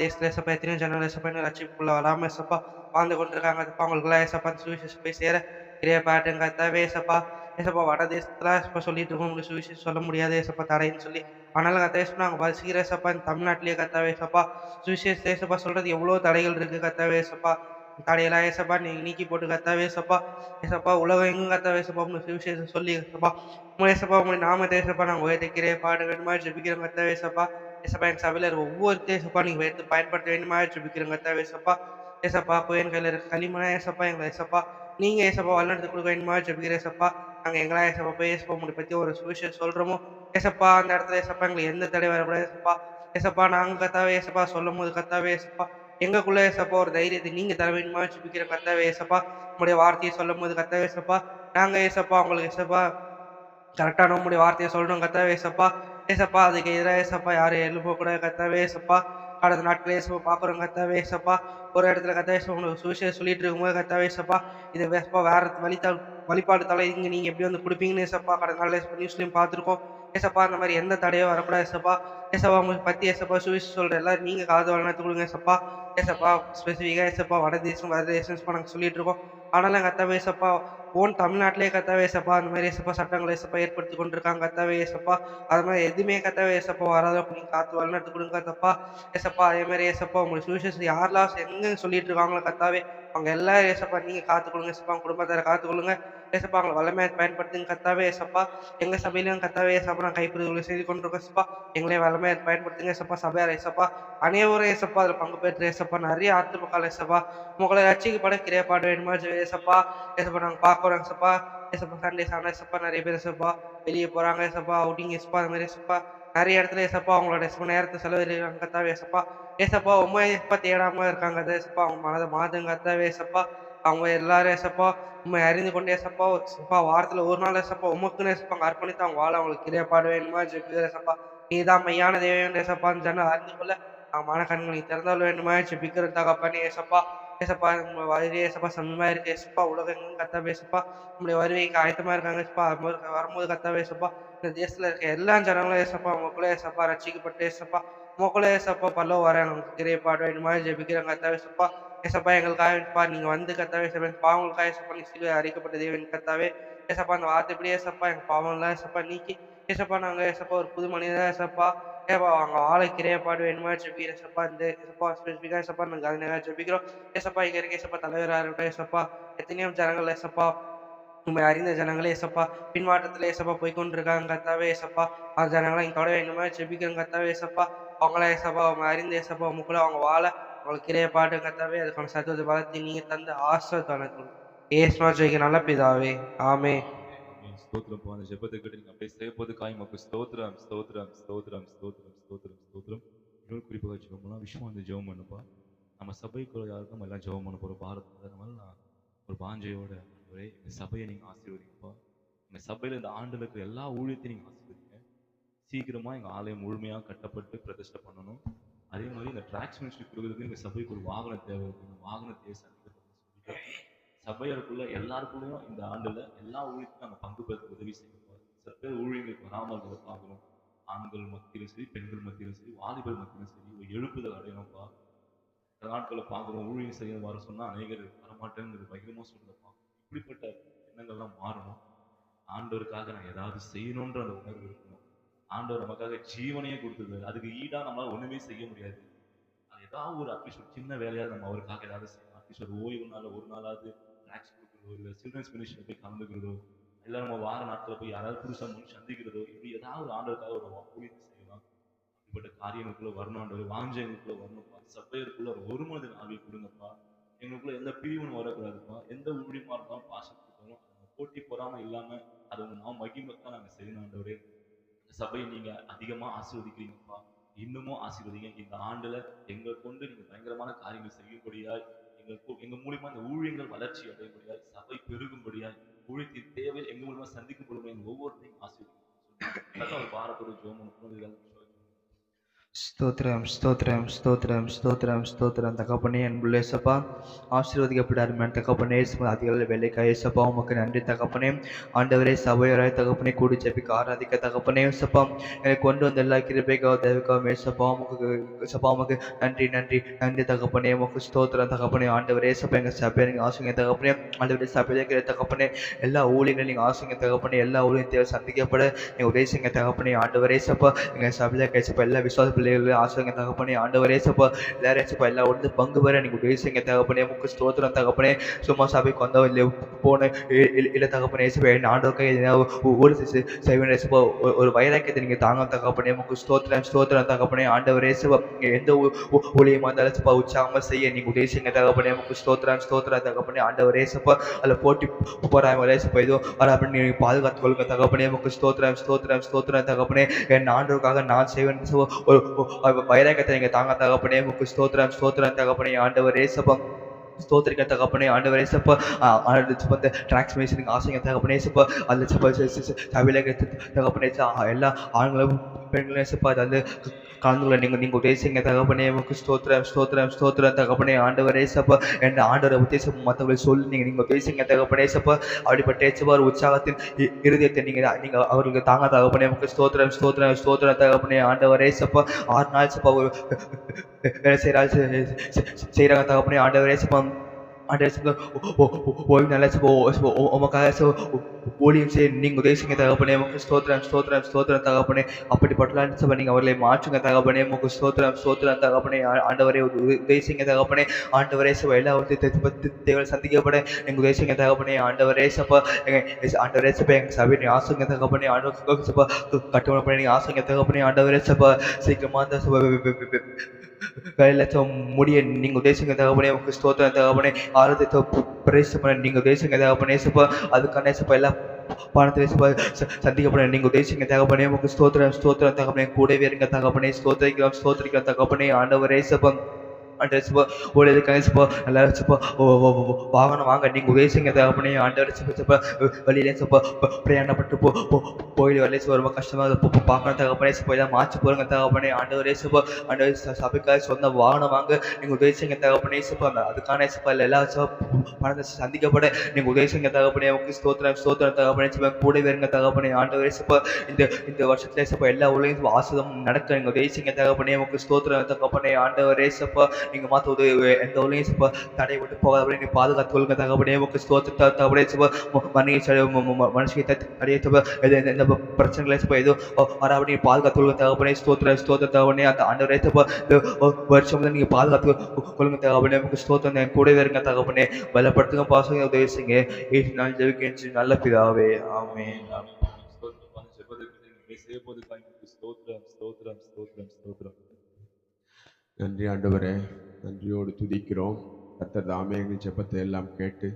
தேசத்துல ஏசப்பா எத்தனையோ ஜனங்கள் ஏசப்பா இன்னும் ரட்சிப்புக்குள்ள வராம ஏசப்பா வாழ்ந்து கொண்டிருக்காங்க தப்பா. அவங்களுக்குள்ள ஏசப்பா சுவிசேஷம் போய் சேர கிரைய பாட்டுங்க கத்தாவே ஏசப்பா. ஏசப்பா வட தேசத்துல ஏசப்பா சொல்லிட்டு இருக்கோம் உங்களுக்கு சுவிசேஷம் சொல்ல முடியாது ஏசப்பா தடைன்னு சொல்லி. ஆனாலும் கத்தாவே ஏசப்பா நாங்கள் வசிக்கிற ஏசப்பா இந்த தமிழ்நாட்டிலேயே கத்தாவே ஏசப்பா சுவிசேஷ ஏசப்பா சொல்றது எவ்வளோ தடைகள் இருக்கு கத்தாவே ஏசப்பா. தடையெல்லாம் ஏசப்பா நீங்க நீக்கி போட்டு கத்தாவே ஏசப்பா. ஏசப்பா உலகம் எங்கும் கத்தாவே ஏசப்பா உங்களுக்கு சுவிசேஷம் சொல்லி ஏசப்பா உங்களை ஏசப்பா உங்களை நாமத்தை ஏசப்பா நாங்கள் உயர்த்திக்கிறே பாட வேண்டுமா ஜெபிக்கிறோம் கத்தாவே ஏசப்பா. ஏசப்பா என் சபையில ஒவ்வொரு ஏசப்பா நீங்க எடுத்து பயன்படுத்த வேண்டுமா ஜெபிக்கிறோம் கத்தாவே ஏசப்பா. ஏசப்பா என் கையில இருக்க களிமனா ஏசப்பா எங்களை ஏசப்பா நீங்க ஏசப்பா வல்லெடுத்து கொடுக்க வேண்டுமா ஜெபிக்கிற ஏசப்பா. நாங்க எங்களா ஏசப்பா போய் ஏசப்பா உங்களை பத்தி ஒரு சுவிசேஷம் சொல்றோமோ ஏசப்பா அந்த இடத்துல ஏசப்பா எங்களுக்கு எந்த தடை வரக்கூடாது ஏசப்பா. ஏசப்பா நாங்க கத்தாவே ஏசப்பா சொல்லும் போது கத்தாவே ஏசப்பா எங்களுக்குள்ள ஏசப்பா ஒரு தைரியத்தை நீங்க தர வேண்டுமா ஜெபிக்கிற கத்தாவே ஏசப்பா. உங்களுடைய வார்த்தையை சொல்லும் போது கத்தாவே ஏசப்பா நாங்க ஏசப்பா உங்களுக்கு ஏசப்பா கரெக்டான உங்களுடைய வார்த்தையை சொல்லணும் கத்தாவே ஏசப்பா. ஏசப்பா அதுக்கு எதிராக ஏசப்பா யாரும் எழுப்பக்கூடாது கத்தாவே ஏசப்பா. கடந்த நாட்களே ஏசப்பா பார்க்குறோம் கத்தாவே ஏசப்பா. ஒரு இடத்துல கத்தாவே ஏசப்பா உங்களுக்கு சுவிசேஷம் சொல்லிட்டு இருக்கும்போது கத்தாவே ஏசப்பா இது ஏசப்பா வேற வழிபாடு தலை இங்கே நீங்கள் எப்படி வந்து கொடுப்பீங்கன்னு ஏசப்பா கடந்த நாள் ஏசப்பா நியூஸ்லையும் பார்த்துருக்கோம் ஏசப்பா. அந்த மாதிரி எந்த தடையும் வரக்கூடாது ஏசப்பா. ஏசப்பா உங்களுக்கு பற்றி ஏசப்பா சுவிசேஷம் சொல்கிற எல்லாரும் நீங்கள் காது வளர்த்து கொடுங்க ஏசப்பா. ஏசப்பா ஸ்பெசிஃபிக்காக ஏசப்பா வட தேசம் நாங்கள் சொல்லிட்டு இருக்கோம். ஆனாலும் கத்தாவே ஏசப்பா ஓன் தமிழ்நாட்டிலே கத்தாவே ஏசப்பா அந்த மாதிரி ஏசப்பா சட்டங்களை ஏசப்பா ஏற்படுத்தி கொண்டிருக்காங்க கத்தாவே ஏசப்பா. அது மாதிரி எதுவுமே கத்தாவே ஏசப்பா வராத நீங்கள் காத்து வளர்த்து கொடுங்க தப்பா ஏசப்பா. அதே மாதிரி ஏசப்பா உங்களுக்கு சுவிசேஷம் யாரெல்லாம் எங்கே சொல்லிட்டு இருக்காங்களோ கத்தாவே அவங்க எல்லாரும் ஏசப்பா நீங்கள் காத்துக்கொள்ளுங்க ஏசப்பா. அவங்க குடும்பத்தாரை காத்துக்கொள்ளுங்க ஏசப்பா. அவங்களை வல்லமையை பயன்படுத்துங்க கத்தாவே ஏசப்பா. எங்கள் சபையிலையும் கத்தாவே ஏசப்பா நான் கைப்பிடிவுகளை செய்து கொண்டிருக்கோம் ஏசப்பா. எங்களே வல்லமையை பயன்படுத்துங்க ஏசப்பா. சபையார் ஏசப்பா அனைவரும் ஏசப்பா அதில் பங்கு பெற்று ஏசப்பா நிறைய ஆத்துமக்கால் ஏசப்பா உங்களை ரட்சிக்கப்பட கிரியா பாட வேண்டுமா ஏசப்பா. ஏசப்பா நாங்கள் பார்க்குறோம் ஏசப்பா. ஏசப்பா சண்டே ஏசப்பா நிறைய பேர் ஏசப்பா வெளியே போகிறாங்க ஏசப்பா அவுட்டிங் ஏசப்பா அந்த மாதிரி ஏசப்பா நிறைய இடத்துல ஏசப்பா அவங்களோட நேரத்தை செலவிடுறாங்க கத்தாவே ஏசப்பா. ஏசப்பா ஏசப்பா தேடாம இருக்காங்க ஏசப்பா. அவங்க மனதை மாதுங்க கத்தாவே ஏசப்பா. அவங்க எல்லாரும் ஏசப்பா உண்மை அறிந்து கொண்டு ஏசப்பா ஏசப்பா வாரத்துல ஒரு நாள் ஏசப்பா உமக்குன்னு ஏசப்பா அர்ப்பணித்து அவங்க வாழ அவங்களுக்கு கிரியா பாட வேண்டுமா ஏசப்பா. நீதான் மையான தேவையான ஏசப்பா ஜனம் அறிந்து கொள்ள அவங்க மன கண்களை திறந்தால் வேண்டுமா ஜெபிக்கிற தகப்பனே ஏசப்பா. ஏசப்பா உங்களை வருகை ஏசப்பா சமயமாக இருக்கு ஏசப்பா உலகங்களும் கத்தாவே ஏசப்பா உங்களுடைய வருகைக்கு ஆயத்தமாக இருக்காங்க ஏசப்பா வரும்போது கத்தாவே ஏசப்பா இந்த தேசத்தில் இருக்க எல்லா ஜனங்களும் ஏசப்பா உங்களுக்குள்ளே ஏசப்பா ரட்சிக்கப்பட்டு ஏசப்பா உங்களுக்குள்ளே ஏசப்பா பல்லோ வராங்க கிரைய பாடு வேணுமா ஜெபிக்கிறாங்க கத்தாவே ஏசப்பா ஏசப்பா எங்களுக்காக ஏசப்பா நீங்கள் வந்து கத்தாவே ஏசப்பா பாவங்களுக்காக ஏசப்பா நீ சிலுவை அரைக்கப்பட்ட தேவன் கத்தாவே ஏசப்பா அந்த வார்த்தைப்படியே ஏசப்பா எங்கள் பாவம்லாம் ஏசப்பா நீக்கி ஏசப்பா நாங்கள் ஏசப்பா ஒரு புது மனிதன் ஏசப்பா ஏப்பா அவங்க ஆளை கிரையப்பாடு வேணுமா ஜெபிக்கிற ஏசப்பா இந்த ஏசப்பா ஸ்பெசிஃபிக்காக ஏசப்பா நாங்கள் அதனால ஜெபிக்கிறோம் ஏசப்பா இங்கே இருக்க ஏசப்பா தலைவராக இருக்கட்டும் ஏசப்பா எத்தனையோ ஜனங்கள் ஏசப்பா உண்மை அறிந்த ஜனங்களே ஏசப்பா பின்மாற்றத்தில் ஏசப்பா போய்கொண்டிருக்காங்க கத்தாவே ஏசப்பா அந்த ஜனங்களை இங்கே தொட வேணுமா ஜெபிக்கிறோம் கத்தாவே ஏசப்பா அவங்கள ஏசப்பா அவங்க அறிந்த ஏசப்பா உங்களுக்குள்ள அவங்க வாழ அவங்களுக்கு கிரையப்பாடு கத்தாவே அதுக்கான சத்துவத்தை பலத்தை நீங்கள் தந்து ஆசிரியர் ஏசுமா ஜெயிக்க நல்ல பிதாவே ஆமே ஸ்தோத்திரம் அந்த ஜெபத்தை கேட்டு நீங்க அப்படியே செய்யப்போது காய்மக்கு ஸ்தோத்திரம் ஸ்தோத்திரம் ஸ்தோத்திரம் ஸ்தோத்திரம் ஸ்தோத்திரம் ஸ்தோத்திரம் இன்னொரு குறிப்பாக ஜெபம்லாம் விஷயம் வந்து ஜெபம் பண்ணுப்பா நம்ம சபைக்குள்ள யாருக்கும் நம்ம எல்லாம் ஜெபம் பண்ண போகிறோம் பாரதத்தில் நம்மளால நான் ஒரு பாஞ்சையோட ஒரே இந்த சபையை நீங்கள் ஆசீர்வதிங்கப்பா இந்த சபையில் இந்த ஆண்டில் இருக்கிற எல்லா ஊழியத்தையும் நீங்கள் ஆசீர்வதிங்க சீக்கிரமாக எங்கள் ஆலயம் முழுமையாக கட்டப்பட்டு பிரதிஷ்டை பண்ணணும் அதே மாதிரி இந்த டிராக்ஸ் மினிஸ்ட்ரி கொடுக்குறதுக்கு எங்கள் சபைக்கு ஒரு வாகனம் தேவை இருக்குது இந்த வாகனத்தையே சொல்லிட்டு சபையருக்குள்ள எல்லாருக்குள்ளேயும் இந்த ஆண்டுல எல்லா ஊழியத்தையும் நம்ம பங்கு பெற உதவி செய்யணும். சில பேர் ஊழியர்களுக்கு வராமல் பார்க்கணும். ஆண்கள் மத்தியிலும் சரி, பெண்கள் மத்தியிலும் சரி, வாலிபர் மத்தியிலும் சரி, ஒரு எழுப்புதல் அடையணும்ப்பா. சில நாட்களை பார்க்குறோம், ஊழியம் செய்ய வர சொன்னா அநேகர் வரமாட்டேங்கிறது பகிரமா சொல்லப்பா. இப்படிப்பட்ட எண்ணங்கள்லாம் மாறணும். ஆண்டவருக்காக நான் ஏதாவது செய்யணுன்ற அந்த உணர்வு இருக்கணும். ஆண்டவர் நமக்காக ஜீவனையே கொடுத்தது, அதுக்கு ஈடா நம்மளால ஒண்ணுமே செய்ய முடியாது. அது ஏதாவது ஒரு அட்லீஸ்ட் ஒரு சின்ன வேலையாவது நம்ம அவருக்காக ஏதாவது செய்யணும். அட்லீஸ்ட் ஒரு ஓய்வு நாள் ஒரு நாளாவது ட்ராக்ஸ் கொடுக்குறதோ, இல்லை சில்ட்ரன்ஸ் மினிஸ்ட்ரியில் போய் கலந்துக்கிறதோ, இல்லை நம்ம வார நாட்களில் போய் யாராவது புதுசாக முன் சந்திக்கிறதோ, இப்படி ஏதாவது ஒரு ஆண்டவருக்காக ஒரு ஊழியத்தை செய்யலாம். இப்படிப்பட்ட காரியங்களுக்குள்ள வரணும். ஆண்டவர் வாஞ்சங்களுக்குள்ள வரணும்ப்பா. சபையருக்குள்ள ஒரு மனிதன் ஆவியை கொடுங்கப்பா. எங்களுக்குள்ள எந்த பிரிவுன்னு வரக்கூடாதுப்பா. எந்த ஊழியமா இருந்தாலும் பாசத்துக்கு வரும். போட்டி பொறாமல் இல்லாம அதை நான் மகிமத்தான் நாங்கள் செய்யணும். ஆண்டவரே இந்த சபையை நீங்க அதிகமா ஆசீர்வதிக்கிறீங்கப்பா. இன்னமும் ஆசீர்வதிங்க. இந்த ஆண்டுல எங்களை கொண்டு நீங்க பயங்கரமான காரியங்கள் செய்யும்படியாய், எங்க மூலியமா இந்த ஊழியங்கள் வளர்ச்சி அடையும்படியாய், சபை பெருகும்படியாய், ஊழியத்தின் தேவை எங்க மூலியமா சந்திக்கப்படும்படியாய் ஒவ்வொருத்தையும் ஆசீர்வதிங்க. ஒரு பாரத்தோடு ஜெபம் ஸ்தோத்திரம் ஸ்தோத்திரம் ஸ்தோத்திரம் ஸ்தோத்திரம் ஸ்தோத்திரம் தகப்பனே அன்புள்ள ஏசப்பா ஆசீர்வதிக்கப்படாரு தகப்பனே அதிகாலை வேலைக்காக ஏசப்பா உமக்கு நன்றி தகப்பனே. ஆண்டவரே சபையோராய் தகப்பனே கூடி ஜெபிக்க ஆராதிக்க தகப்பனே ஏசப்பா எனக்கு கொண்டு வந்த எல்லா கிருபைக்காக தேவைக்காக ஏசப்பா உமக்கு நன்றி நன்றி நன்றி தகப்பனே. உமக்கு ஸ்தோத்திரம் தகப்பனே. ஆண்டவரே ஏசப்பா எங்கள் சபையை நீங்கள் ஆசுங்க தகப்பனே. ஆண்டவரே சபையில் இருக்கிற தகப்பனே எல்லா ஊழியங்களும் நீங்கள் ஆசுங்க தகப்பனே. எல்லா ஊழியம் தேவை சந்திக்கப்பட நீங்கள் உதவி செய்யுங்க தகப்பனே. ஆண்டவரே ஏசப்பா எங்கள் சபையில் கேசப்பா எல்லா விசுவாச பிள்ளைகள் ஆசுங்க தகப்பனே. ஆண்டவரே ஏசப்பா எல்லாரும் ஏசப்பா எல்லா உடனே பங்கு பெற நீங்கள் உதவி செய்யுங்க தகப்பனே. உமக்கு ஸ்தோத்திரம் தகப்பனே. சும்மா சபைக்கு வந்தோம் இல்லை போன இல்லை தகப்பனே ஏசப்பா என் ஆண்டவருக்காக ஊழல் செய்வேன் ஏசப்பா ஒரு வைராக்கியத்தை நீங்கள் தாங்க தகப்பனே. உமக்கு ஸ்தோத்திரம் ஸ்தோத்திரம் தகப்பனே. ஆண்டவரே ஏசப்பா எந்த ஊழியமாக இருந்தாலும் ஏசப்பா உற்சாகமாக செய்ய நீங்கள் உதவி செய்யுங்க தகப்பனே. உமக்கு ஸ்தோத்திரம் ஸ்தோத்திரம் தகப்பனே. ஆண்டவரே ஏசப்பா அதில் போட்டி போறாங்க ஏசப்பா ஏதோ வராமல் நீங்கள் பாதுகாத்து கொள்ளுங்க தகப்பனே. உமக்கு ஸ்தோத்திரம் ஸ்தோத்திரம் ஸ்தோத்திரம் தகப்பனே. என் ஆண்டவருக்காக நான் செய்வேன் ஒரு வைராக்கியத்தை நீங்கள் தாங்க தகப்பனே. உமக்கு ஸ்தோத்திரம் ஸ்தோத்திரம் தகப்பனே. ஆண்டவரே ஏசப்பா ஸ்தோத்திரிக்க தகப்பனே. ஆண்டவரே ஏசப்பா அந்த டிரான்ஸ்மிஷனுக்கு ஆசைங்க தகப்பனே ஏசப்பா அதில் சபையில் தகப்பனே எல்லா ஆண்களும் பெண்களும் ஏசப்பா அது கலந்துள்ள நீங்கள் உதவி செய்யுங்க தகப்பனே. உமக்கு ஸ்தோத்திரம் ஸ்தோத்திரம் ஸ்தோத்திரம் தகப்பனே. ஆண்டவரே ஏசப்பா என் ஆண்டவரை உத்தேசம் மற்றவர்களை சொல்லி நீங்கள் உதவி செய்யுங்க தகப்பனே ஏசப்பா. அப்படிப்பட்ட ஏசப்பா ஒரு உற்சாகத்தின் இருதயத்தை நீங்கள் அவர்களுக்கு தாங்க தகப்பனே. உமக்கு ஸ்தோத்திரம் ஸ்தோத்திரம் ஸ்தோத்திரம் தகப்பனே. ஆண்டவரே ஏசப்பா 6 நாள் ஏசப்பா ஒரு வேலை செய்கிறாங்க தகப்பனே. ஆண்டவரே ஏசப்பா ஓய்வு நல்ல உமக்காக ஊழியம் செய்ய நீங்கள் உதவி செய்யுங்க தகப்பனே. உமக்கு ஸ்தோத்திரம் ஸ்தோத்திரம் ஸ்தோத்திரம் தகப்பனே. அப்படிப்பட்டலாம் சபை நீங்கள் அவர்களை மாற்றுங்க தகப்பனே. உமக்கு ஸ்தோத்திரம் ஸ்தோத்திரம் தகப்பனே. ஆண்டவரே உதவி செய்யுங்க தகப்பனே. ஆண்டவரே சபை எல்லா தேவை சந்திக்கப்பட நீங்கள் உதவி செய்யுங்க தகப்பனே. ஆண்டவரே சப்பா ஆண்டவரே சபை எங்கள் சபை ஆசுங்க தகப்பனே. ஆண்டவர் சப்பா கட்டுமான பண்ணி ஆசுங்க தகப்பனே. ஆண்டவரே சப்பா சீக்கிரமாக அந்த சபை லட்சம் முடிய நீங்கள் தேசங்க தகப்பனே. உங்க ஸ்தோத்திரம் தகப்பனே. ஆராதத்தை பிரேசம் பண்ண நீங்கள் தேசங்க தகப்பனே ஏசப்பா. அதுக்கான ஏசப்பா எல்லா பணத்தை ஏசப்பா சந்திக்கப்பட நீங்கள் தேசங்க தகப்பனே. உங்க ஸ்தோத்திரம் ஸ்தோத்திரம் தகப்பனே. கூடவே இருங்க தகப்பனே. ஸ்தோத்திரிக்கிறோம் ஸ்தோத்திரிக்கிறோம் தகப்பனே. ஆண்டவரே ஏசப்பா ஆண்டவர் ஏசப்பா ஊழியர்களுக்காக ஏசப்பா நல்லா ஏசப்பா வாகனம் வாங்க நீங்கள் உதவி செய்யுங்க தகப்பனே ஆண்டவர் ஏசப்பா வழியிலே ஏசப்பா பிரயாணப்பட்டு போயிட்டு வரல ஏசப்பா ரொம்ப கஷ்டமாக பார்க்கணும் தகப்பனே ஏசப்பா எல்லாம் மாற்றி போகிறங்க தகப்பனே ஆண்டவர் ஏசப்பா ஆண்டவர் சபைக்காக சொந்த வாகனம் வாங்க நீங்கள் உதவி செய்யுங்க தகப்பனே ஏசப்பா அதுக்கான ஏசப்பா எல்லா பணத்தை சந்திக்கப்பட நீங்கள் உதவி செய்யுங்க தகப்பனே உங்களுக்கு ஸ்தோத்திரம் தகப்பனே ஏசப்பா கூட வருங்க தகப்பனே ஆண்டவர் ஏசப்பா இந்த வருஷத்துல ஏசப்பா எல்லா உலகம் ஆசிரம் நடக்க நீங்கள் உதவி செய்யுங்க தகப்பனே உங்களுக்கு ஸ்தோத்திரம் தகப்பனே ஆண்டவர் ஏசப்பா நீங்கள் மாற்ற உதவி எந்த உலகம் ஏசப்பா தடை விட்டு போகாத நீங்கள் பாதுகாத்து கொள்ளுங்க தகப்பனே உங்களுக்கு ஸ்தோத்திரம் தகப்பனே ஏசப்பா மனுஷியை தடையேசப்பா எந்த பிரச்சனைகளை ஏசப்பா எதுவும் வராபடி நீங்கள் பாதுகாத்து கொள்ளுங்க தகப்பனே ஸ்தோத்திரம் தகப்பனே அந்த ஆண்டவர் ஏசப்பா வருஷம் வந்து நீங்கள் பாதுகாத்து கொள்ளுங்க தகப்பனே உங்களுக்கு ஸ்தோத்திரம் கூட வருங்க தகப்பனே பலப்படுத்துங்க பாசங்க உதவி செய்யுங்க ஏசு நாள் ஜெபிக்க நல்ல பிதாவே ஆமென். நன்றி ஆண்டவரே, நன்றியோடு துதிக்கிறோம். கர்த்தர் தாமே எங்கள் ஜெபத்தை எல்லாம் கேட்டு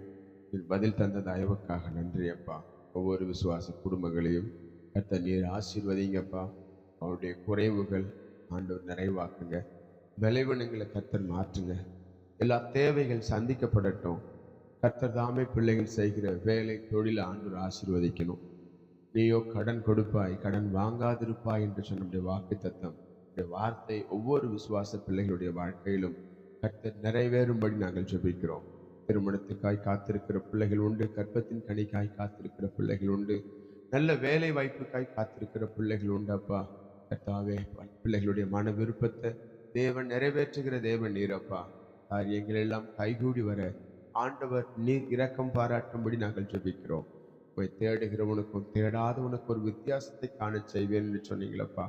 பதில் தந்த தயவுக்காக நன்றி அப்பா. ஒவ்வொரு விசுவாச குடும்பங்களையும் கர்த்தர் நீர் ஆசீர்வதிங்கப்பா. அவருடைய குறைவுகள் ஆண்டவர் நிறைவாக்குங்க, பலவீனங்களை கர்த்தர் மாற்றுங்க, எல்லா தேவைகள் சந்திக்கப்படட்டும். கர்த்தர் தாமே பிள்ளைகள் செய்கிற வேலை தொழிலை ஆண்டவர் ஆசீர்வதிக்கணும். நீயோ கடன் கொடுப்பாய், கடன் வாங்காதிருப்பாய் என்று சொன்ன வாக்கு தத்தம் வார்த்தை ஒவ்வொரு விசுவாச பிள்ளைகளுடைய வாழ்க்கையிலும் கர்த்தர் நிறைவேறும்படி நாங்கள் ஜெபிக்கிறோம். திருமணத்துக்காய் காத்திருக்கிற பிள்ளைகள் உண்டு, கர்ப்பத்தின் கனிக்காய் காத்திருக்கிற பிள்ளைகள் உண்டு, நல்ல வேலை வாய்ப்புக்காய் காத்திருக்கிற பிள்ளைகள் உண்டு அப்பா. கர்த்தாவே பிள்ளைகளுடைய மன விருப்பத்தை தேவன் நிறைவேற்றுகிற தேவன் நீரப்பா. காரியங்கள் எல்லாம் கைகூடி வர ஆண்டவர் நீர் இரக்கம் பாராட்டும்படி நாங்கள் ஜெபிக்கிறோம். போய் தேடுகிறவனுக்கும் தேடாதவனுக்கு ஒரு வித்தியாசத்தை காண செய்வேன் என்று சொன்னீங்களப்பா.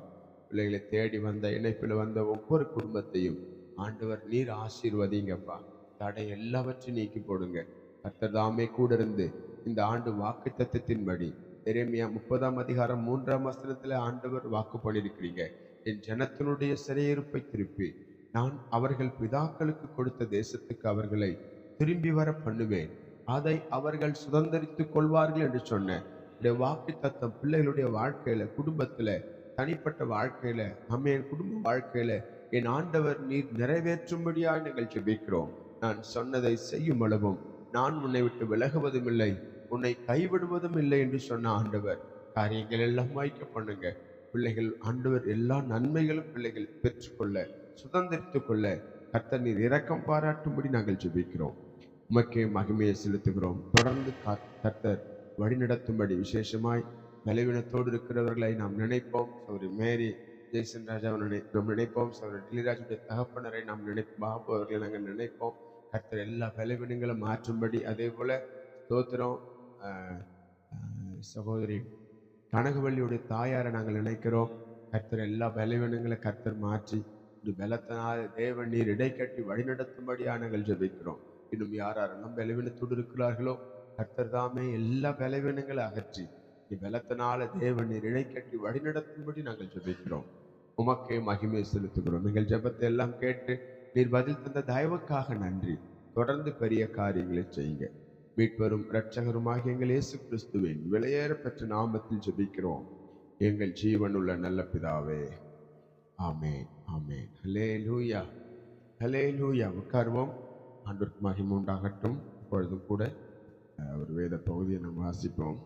பிள்ளைகளை தேடி வந்த இணைப்பில் வந்த ஒவ்வொரு குடும்பத்தையும் ஆண்டவர் நீர் ஆசீர்வதிங்கப்பா. தடை எல்லாவற்றையும் நீக்கி போடுங்க. கர்த்தர் தாமே கூட இருந்து இந்த ஆண்டு வாக்கு தத்தத்தின்படி எரேமியா 30:3 ஆண்டவர் வாக்கு பண்ணியிருக்கிறீங்க. என் ஜனத்தினுடைய சிறையிருப்பை திருப்பி நான் அவர்கள் பிதாக்களுக்கு கொடுத்த தேசத்துக்கு அவர்களை திரும்பி வர பண்ணுவேன், அதை அவர்கள் சுதந்திரித்துக் கொள்வார்கள் என்று சொன்ன வாக்கு தத்தம் பிள்ளைகளுடைய வாழ்க்கையில, குடும்பத்துல, தனிப்பட்ட வாழ்க்கையில, என் குடும்ப வாழ்க்கையில என் ஆண்டவர் நீர் நிறைவேற்றும்படியாக நாங்கள் ஜெபிக்கிறோம். நான் சொன்னதை செய்யும் அளவும் நான் உன்னை விட்டு விலகுவதும் இல்லை, உன்னை கைவிடுவதும் இல்லை என்று சொன்ன ஆண்டவர் காரியங்கள் எல்லாம் வாய்க்க பண்ணுங்க. பிள்ளைகள் ஆண்டவர் எல்லா நன்மைகளும் பிள்ளைகள் பெற்றுக்கொள்ள, சுதந்திரித்துக் கொள்ள கர்த்தர் நீர் இரக்கம் பாராட்டும்படி நாங்கள் ஜெபிக்கிறோம். உமக்கே மகிமையை செலுத்துகிறோம். தொடர்ந்து கர்த்தர் வழிநடத்தும்படி விசேஷமாய் பலவீனத்தோடு இருக்கிறவர்களை நாம் நினைப்போம். சௌரி மேரி ஜெய்சன் ராஜாவை நாம் நினைப்போம். சௌரி டிலிராஜுடைய தகப்பனரை நாம் பாபு அவர்களை நாங்கள் நினைப்போம். கர்த்தர் எல்லா பலவீனங்களும் மாற்றும்படி, அதே போல ஸ்தோத்திரம் சகோதரி கனகவள்ளியுடைய தாயாரை நாங்கள் நினைக்கிறோம். கர்த்தர் எல்லா பலவீனங்களை கர்த்தர் மாற்றி பலத்தினால் தேவன் நீர் இடைக்கட்டி வழிநடத்தும்படியாக நாங்கள் ஜெபிக்கிறோம். இன்னும் யாரெல்லாம் பலவீனத்தோடு இருக்கிறார்களோ கர்த்தர் தாமே எல்லா பலவீனங்களை அகற்றி பலத்தினால தேவன் நீர் இடைக்கட்டி வழிநடத்தும்படி நாங்கள் ஜெபிக்கிறோம். உமக்கே மகிமை செலுத்துகிறோம். எங்கள் ஜெபத்தை எல்லாம் கேட்டு நீர் பதில் தந்த தயவுக்காக நன்றி. தொடர்ந்து பெரிய காரியங்களை செய்யுங்க. மீட்பரும் இரட்சகருமாகிய எங்கள் இயேசு கிறிஸ்துவின் விலையேற பெற்ற நாமத்தில் ஜெபிக்கிறோம் எங்கள் ஜீவனுள்ள நல்ல பிதாவே, ஆமென், ஆமென். ஹல்லேலூயா, ஹல்லேலூயா. உட்கார்வோம். ஆண்டவருக்கு மகிமை உண்டாகட்டும். இப்பொழுதும் கூட ஒரு வேத பகுதியை நாம் வாசிப்போம்.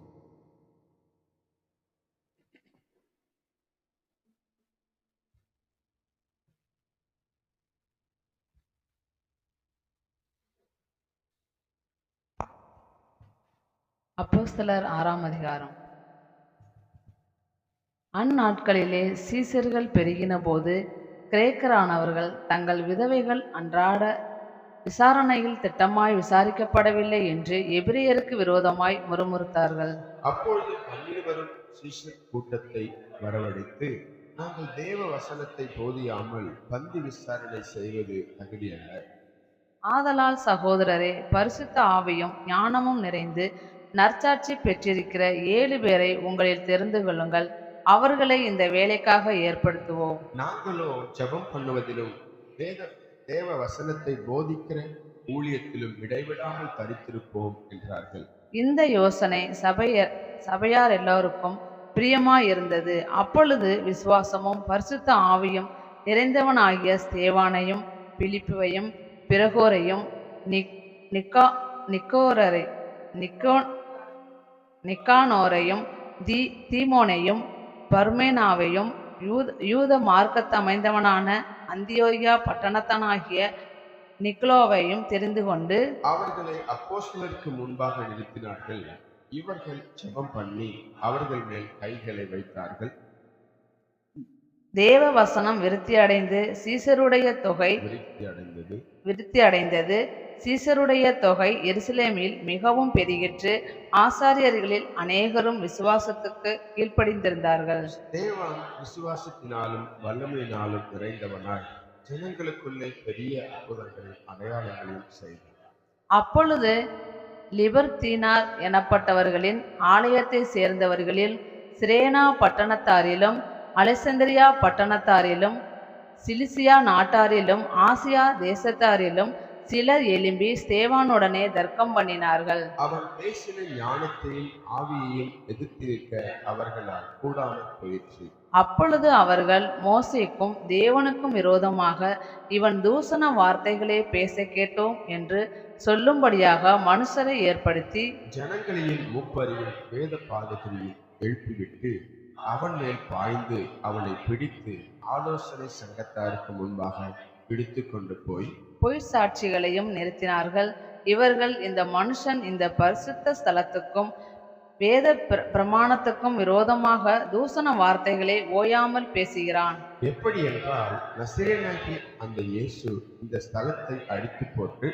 அப்போஸ்தலர் 6ஆம் அதிகாரம். அந்நாட்களிலே சீசர்கள் பெருகின போது கிரேக்கரானவர்கள் தங்கள் விதவைகள் அன்றாட விசாரணையில் திட்டமாய் விசாரிக்கப்படவில்லை என்று எபிரியருக்கு விரோதமாய் முறுமுறுத்தார்கள். அப்பொழுது 12 சீஷர் கூட்டத்தை வரவழைத்து, நாங்கள் தேவ வசனத்தை போதியாமல் பந்தி விசாரணை செய்வது தகுதியல்ல. ஆதலால் சகோதரரே, பரிசுத்த ஆவியும் ஞானமும் நிறைந்து நற்சாட்சி பெற்றிருக்கிற 7 பேரை உங்களில் தெரிந்து கொள்ளுங்கள். அவர்களை இந்த வேலைக்காக ஏற்படுத்துவோம். நாங்களோ ஜெபம் பண்ணுவதிலும் தேவ வசனத்தை போதிக்கிற ஊழியத்திலும் இடைவிடாமல் தரித்திருப்போம் என்றார்கள். இந்த யோசனை சபையார் எல்லோருக்கும் பிரியமாயிருந்தது. அப்பொழுது விசுவாசமும் பரிசுத்த ஆவியும் நிறைந்தவனாகிய ஸ்தேவானையும் பிலிப்பையும் பிரகோரையும் நிக்கோரரை நிக்கோ நிக்கானோரையும் தீமோனையும் பர்மேனாவையும் யூத மார்க்கத்தமைந்தவனான அந்தியோகியா பட்டணத்தனாகிய நிக்கலோவையும் தெரிந்து கொண்டு அவர்களை அப்போஸ்தலருக்கு முன்பாக நிறுத்தினார்கள். இவர்கள் ஜெபம் பண்ணி அவர்கள் மேல் கைகளை வைத்தார்கள். தேவ வசனம் விருத்தி அடைந்தது. சீசருடைய தொகை எருசலேமில் மிகவும் பெருகிற்று. ஆசாரியர்களில் அநேகரும் விசுவாசத்துக்கு கீழ்ப்படிந்திருந்தார்கள். தேவன் விசுவாசத்தினாலும் வல்லமையினாலும் நிறைந்தவனாய் ஜனங்களுக்குள்ளே பெரிய அற்புதங்களையும் அடையாளங்களையும் செய்தார். அப்பொழுது லிபர்தீனார் எனப்பட்டவர்களின் ஆலயத்தை சேர்ந்தவர்களில் சிரேனா பட்டணத்தாரிலும் அலெசந்திரியா பட்டணத்தாரிலும் சிலிசியா நாட்டாரிலும் ஆசியா தேசத்தாரிலும் சிலர் எழும்பி ஸ்தேவானுடனே தர்க்கம் பண்ணினார்கள். அவன் பேசின ஞானத்தையும் ஆவியையும் எதிர்த்திருக்க அவர்களால் கூடாமல் போயிற்று. அப்பொழுது அவர்கள் மோசேக்கும் தேவனுக்கும் விரோதமாக இவன் தூசண வார்த்தைகளே பேச கேட்டோம் என்று சொல்லும்படியாக மனுஷரை ஏற்படுத்தி ஜனங்களையும் மூப்பரையும் வேத பாதகரையும் எழுப்பிவிட்டு அவன் மேல் பாய்ந்து அவனை பிடித்து ஆலோசனை சங்கத்தாருக்கு முன்பாக பிடித்து கொண்டு போய் பொய் சாட்சிகளையும் நிறுத்தினார்கள். இவர்கள் இந்த மனுஷன் இந்த பரிசுத்த ஸ்தலத்துக்கும் வேத பிரமாணத்துக்கும் விரோதமாக தூசண வார்த்தைகளை ஓயாமல் பேசுகிறான். எப்படி என்றால் நசரேயனாகிய அந்த இயேசு இந்த ஸ்தலத்தை அடித்து போட்டு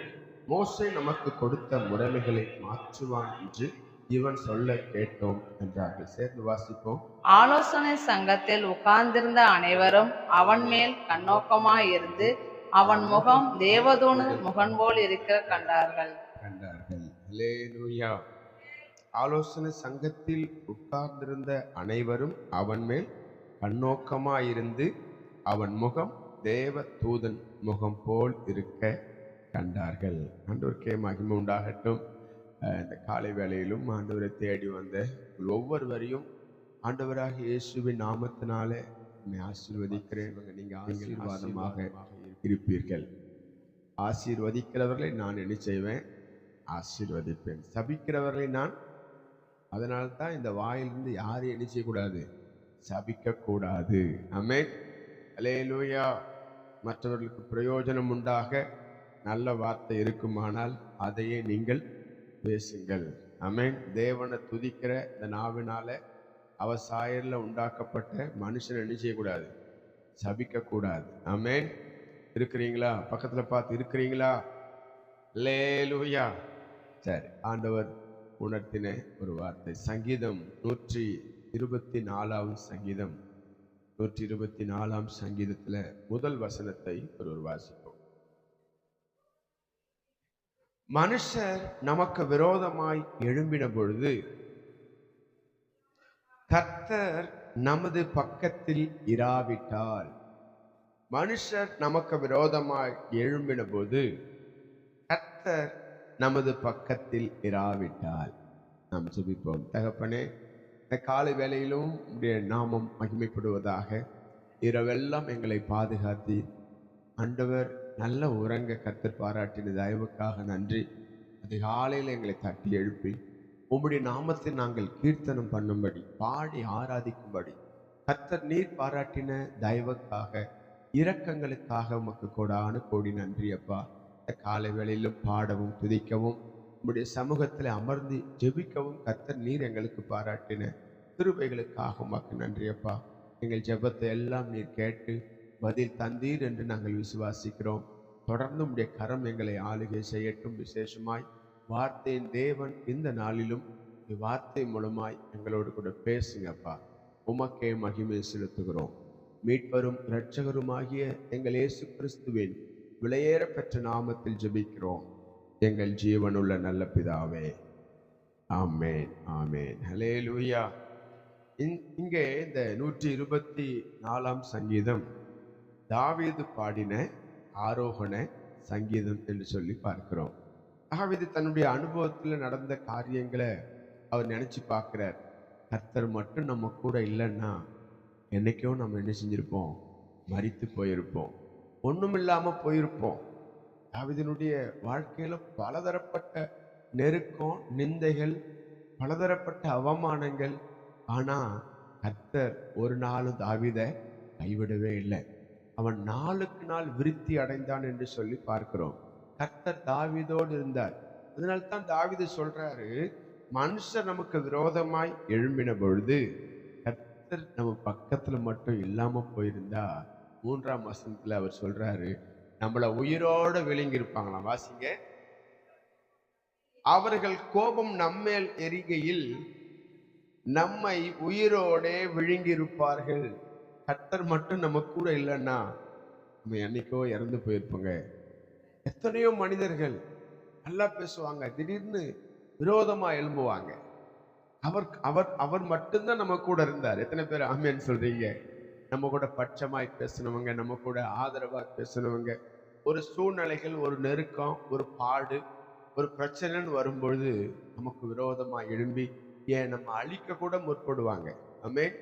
மோசே நமக்கு கொடுத்த முறைமைகளை மாற்றுவான் என்று இவன் சொல்ல கேட்டோம் என்றார்கள். சேர்ந்து வாசிப்போம். ஆலோசனை சங்கத்தில் உட்கார்ந்திருந்த அனைவரும் அவன் மேல் கண்ணோக்கமாயிருந்து அவன் முகம் தேவதூணு முகம் போல் இருக்க கண்டார்கள். அல்லேலூயா. ஆலோசனை சங்கத்தில் உட்கார்ந்திருந்த அனைவரும் அவன் மேல் கண்ணோக்கமாயிருந்து அவன் முகம் தேவ தூதன் முகம் போல் இருக்க கண்டார்கள். ஆண்டவருக்கே மகிமை உண்டாகட்டும். இந்த காலை வேளையிலும் ஆண்டவரை தேடி வந்த ஒவ்வொருவரையும் ஆண்டவராக இயேசுவின் நாமத்தினாலே ஆசீர்வதிக்கிறேன். நீங்கள் ஆசீர்வாதமாக இருப்பீர்கள். ஆசீர்வதிக்கிறவர்களை நான் என்ன செய்வேன்? ஆசீர்வதிப்பேன். சபிக்கிறவர்களை நான் அதனால்தான் இந்த வாயிலிருந்து யாரையும் என்ன செய்யக்கூடாது? சபிக்கக்கூடாது. ஆமென். அல்லேலூயா. மற்றவர்களுக்கு பிரயோஜனம் உண்டாக நல்ல வார்த்தை இருக்குமானால் அதையே நீங்கள் பேசுங்கள். ஆமென். தேவனை துதிக்கிற இந்த நாவினால அவர் சாயல்ல உண்டாக்கப்பட்ட மனுஷனை என்ன செய்யக்கூடாது? சபிக்கக்கூடாது. ஆமென். இருக்கிறீங்களா? பக்கத்துல பார்த்து இருக்கிறீங்களா? அல்லேலூயா. சரி, ஆண்டவர் உணர்த்தின ஒரு வார்த்தை. சங்கீதம் 124 சங்கீதம் 124 சங்கீதத்துல முதல் வசனத்தை ஒரு வாசிப்போம். மனுஷர் நமக்கு விரோதமாய் எழும்பின பொழுது கர்த்தர் நமது பக்கத்தில் இராவிட்டால். மனுஷர் நமக்கு விரோதமாய் எழும்பின போது கர்த்தர் நமது பக்கத்தில் இராவிட்டால். நாம் ஜெபிப்போம். தகப்பனே, இந்த காலை வேளையிலும் உடைய நாமம் மகிமைப்படுவதாக. இரவெல்லாம் எங்களை பாதுகாத்தி ஆண்டவர் நல்ல உறங்க கர்த்தர் பாராட்டின தயவுக்காக நன்றி. அதிகாலையில் எங்களை தட்டி எழுப்பி உம்முடைய நாமத்தை நாங்கள் கீர்த்தனம் பண்ணும்படி பாடி ஆராதிக்கும்படி கர்த்தர் நீர் பாராட்டின தயவுக்காக இரக்கங்களுக்காக உமக்கு கோடான கோடி நன்றி அப்பா. காலை வேளையிலும் பாடவும் துதிக்கவும் உம்முடைய சமூகத்தில் அமர்ந்து ஜெபிக்கவும் கர்த்தர் நீர் எங்களுக்கு பாராட்டின கிருபைகளுக்காக உமக்கு நன்றி அப்பா. எங்கள் ஜெபத்தை எல்லாம் நீர் கேட்டு பதில் தந்தீர் என்று நாங்கள் விசுவாசிக்கிறோம். தொடர்ந்து உம்முடைய கரம் எங்களை ஆளுகை செய்யட்டும். விசேஷமாய் வார்த்தையின் தேவன் இந்த நாளிலும் வார்த்தை மூலமாய் எங்களோடு கூட பேசுங்கப்பா. உமக்கே மகிமை செலுத்துகிறோம். மீட்பரும் இரட்சகருமாகிய எங்கள் இயேசு கிறிஸ்துவின் விலையேற பெற்ற நாமத்தில் ஜெபிக்கிறோம் எங்கள் ஜீவனுள்ள நல்ல பிதாவே. ஆமேன், ஆமேன். ஹல்லேலூயா. இங்கே இந்த 124 சங்கீதம் தாவீது பாடின ஆரோகண சங்கீதம் என்று சொல்லி பார்க்கிறோம். தாவீது தன்னுடைய அனுபவத்தில் நடந்த காரியங்களை அவர் நினைச்சு பார்க்கிறார். கர்த்தர் மட்டும் நம்ம கூட இல்லைன்னா என்னைக்கோ நம்ம என்ன செஞ்சிருப்போம்? மரித்து போயிருப்போம். ஒண்ணுமில்லாம போயிருப்போம். தாவீதினுடைய வாழ்க்கையில பலதரப்பட்ட நெருக்கம், நிந்தைகள், பலதரப்பட்ட அவமானங்கள். ஆனா கர்த்தர் ஒரு நாளும் தாவீதை கைவிடவே இல்லை. அவன் நாளுக்கு நாள் விருத்தி அடைந்தான் என்று சொல்லி பார்க்கிறோம். கர்த்தர் தாவீதோடு இருந்தார். அதனால்தான் தாவீது சொல்றாரு, மனுஷர் நமக்கு விரோதமாய் எழும்பின பொழுது கர்த்தர் நம்ம பக்கத்துல மட்டும் இல்லாம போயிருந்தா, 3ஆம் வசனத்துல அவர் சொல்றாரு, நம்மள உயிரோட விழுங்கி இருப்பாங்களாம். வாசிங்க. அவர்கள் கோபம் நம்மேல் எரிகையில் நம்மை உயிரோடே விழுங்கி இருப்பார்கள். கர்த்தர் மட்டும் நம்ம கூட இல்லைன்னா நம்ம என்னைக்கோ இறந்து போயிருப்போங்க. எத்தனையோ மனிதர்கள் நல்லா பேசுவாங்க, திடீர்னு விரோதமா எழும்புவாங்க. அவர் அவர் அவர் மட்டும்தான் நம்ம கூட இருந்தார். எத்தனை பேர் ஆமென் சொல்றீங்க? நம்ம கூட பட்சமாய் பேசினவங்க, நம்ம கூட ஆதரவா பேசினவங்க, ஒரு சூழ்நிலைகள், ஒரு நெருக்கம், ஒரு பாடு, ஒரு பிரச்சனைன்னு வரும்பொழுது நமக்கு விரோதமா எழும்பி ஏன் நம்ம அழிக்க கூட முற்படுவாங்க. ஆமென்.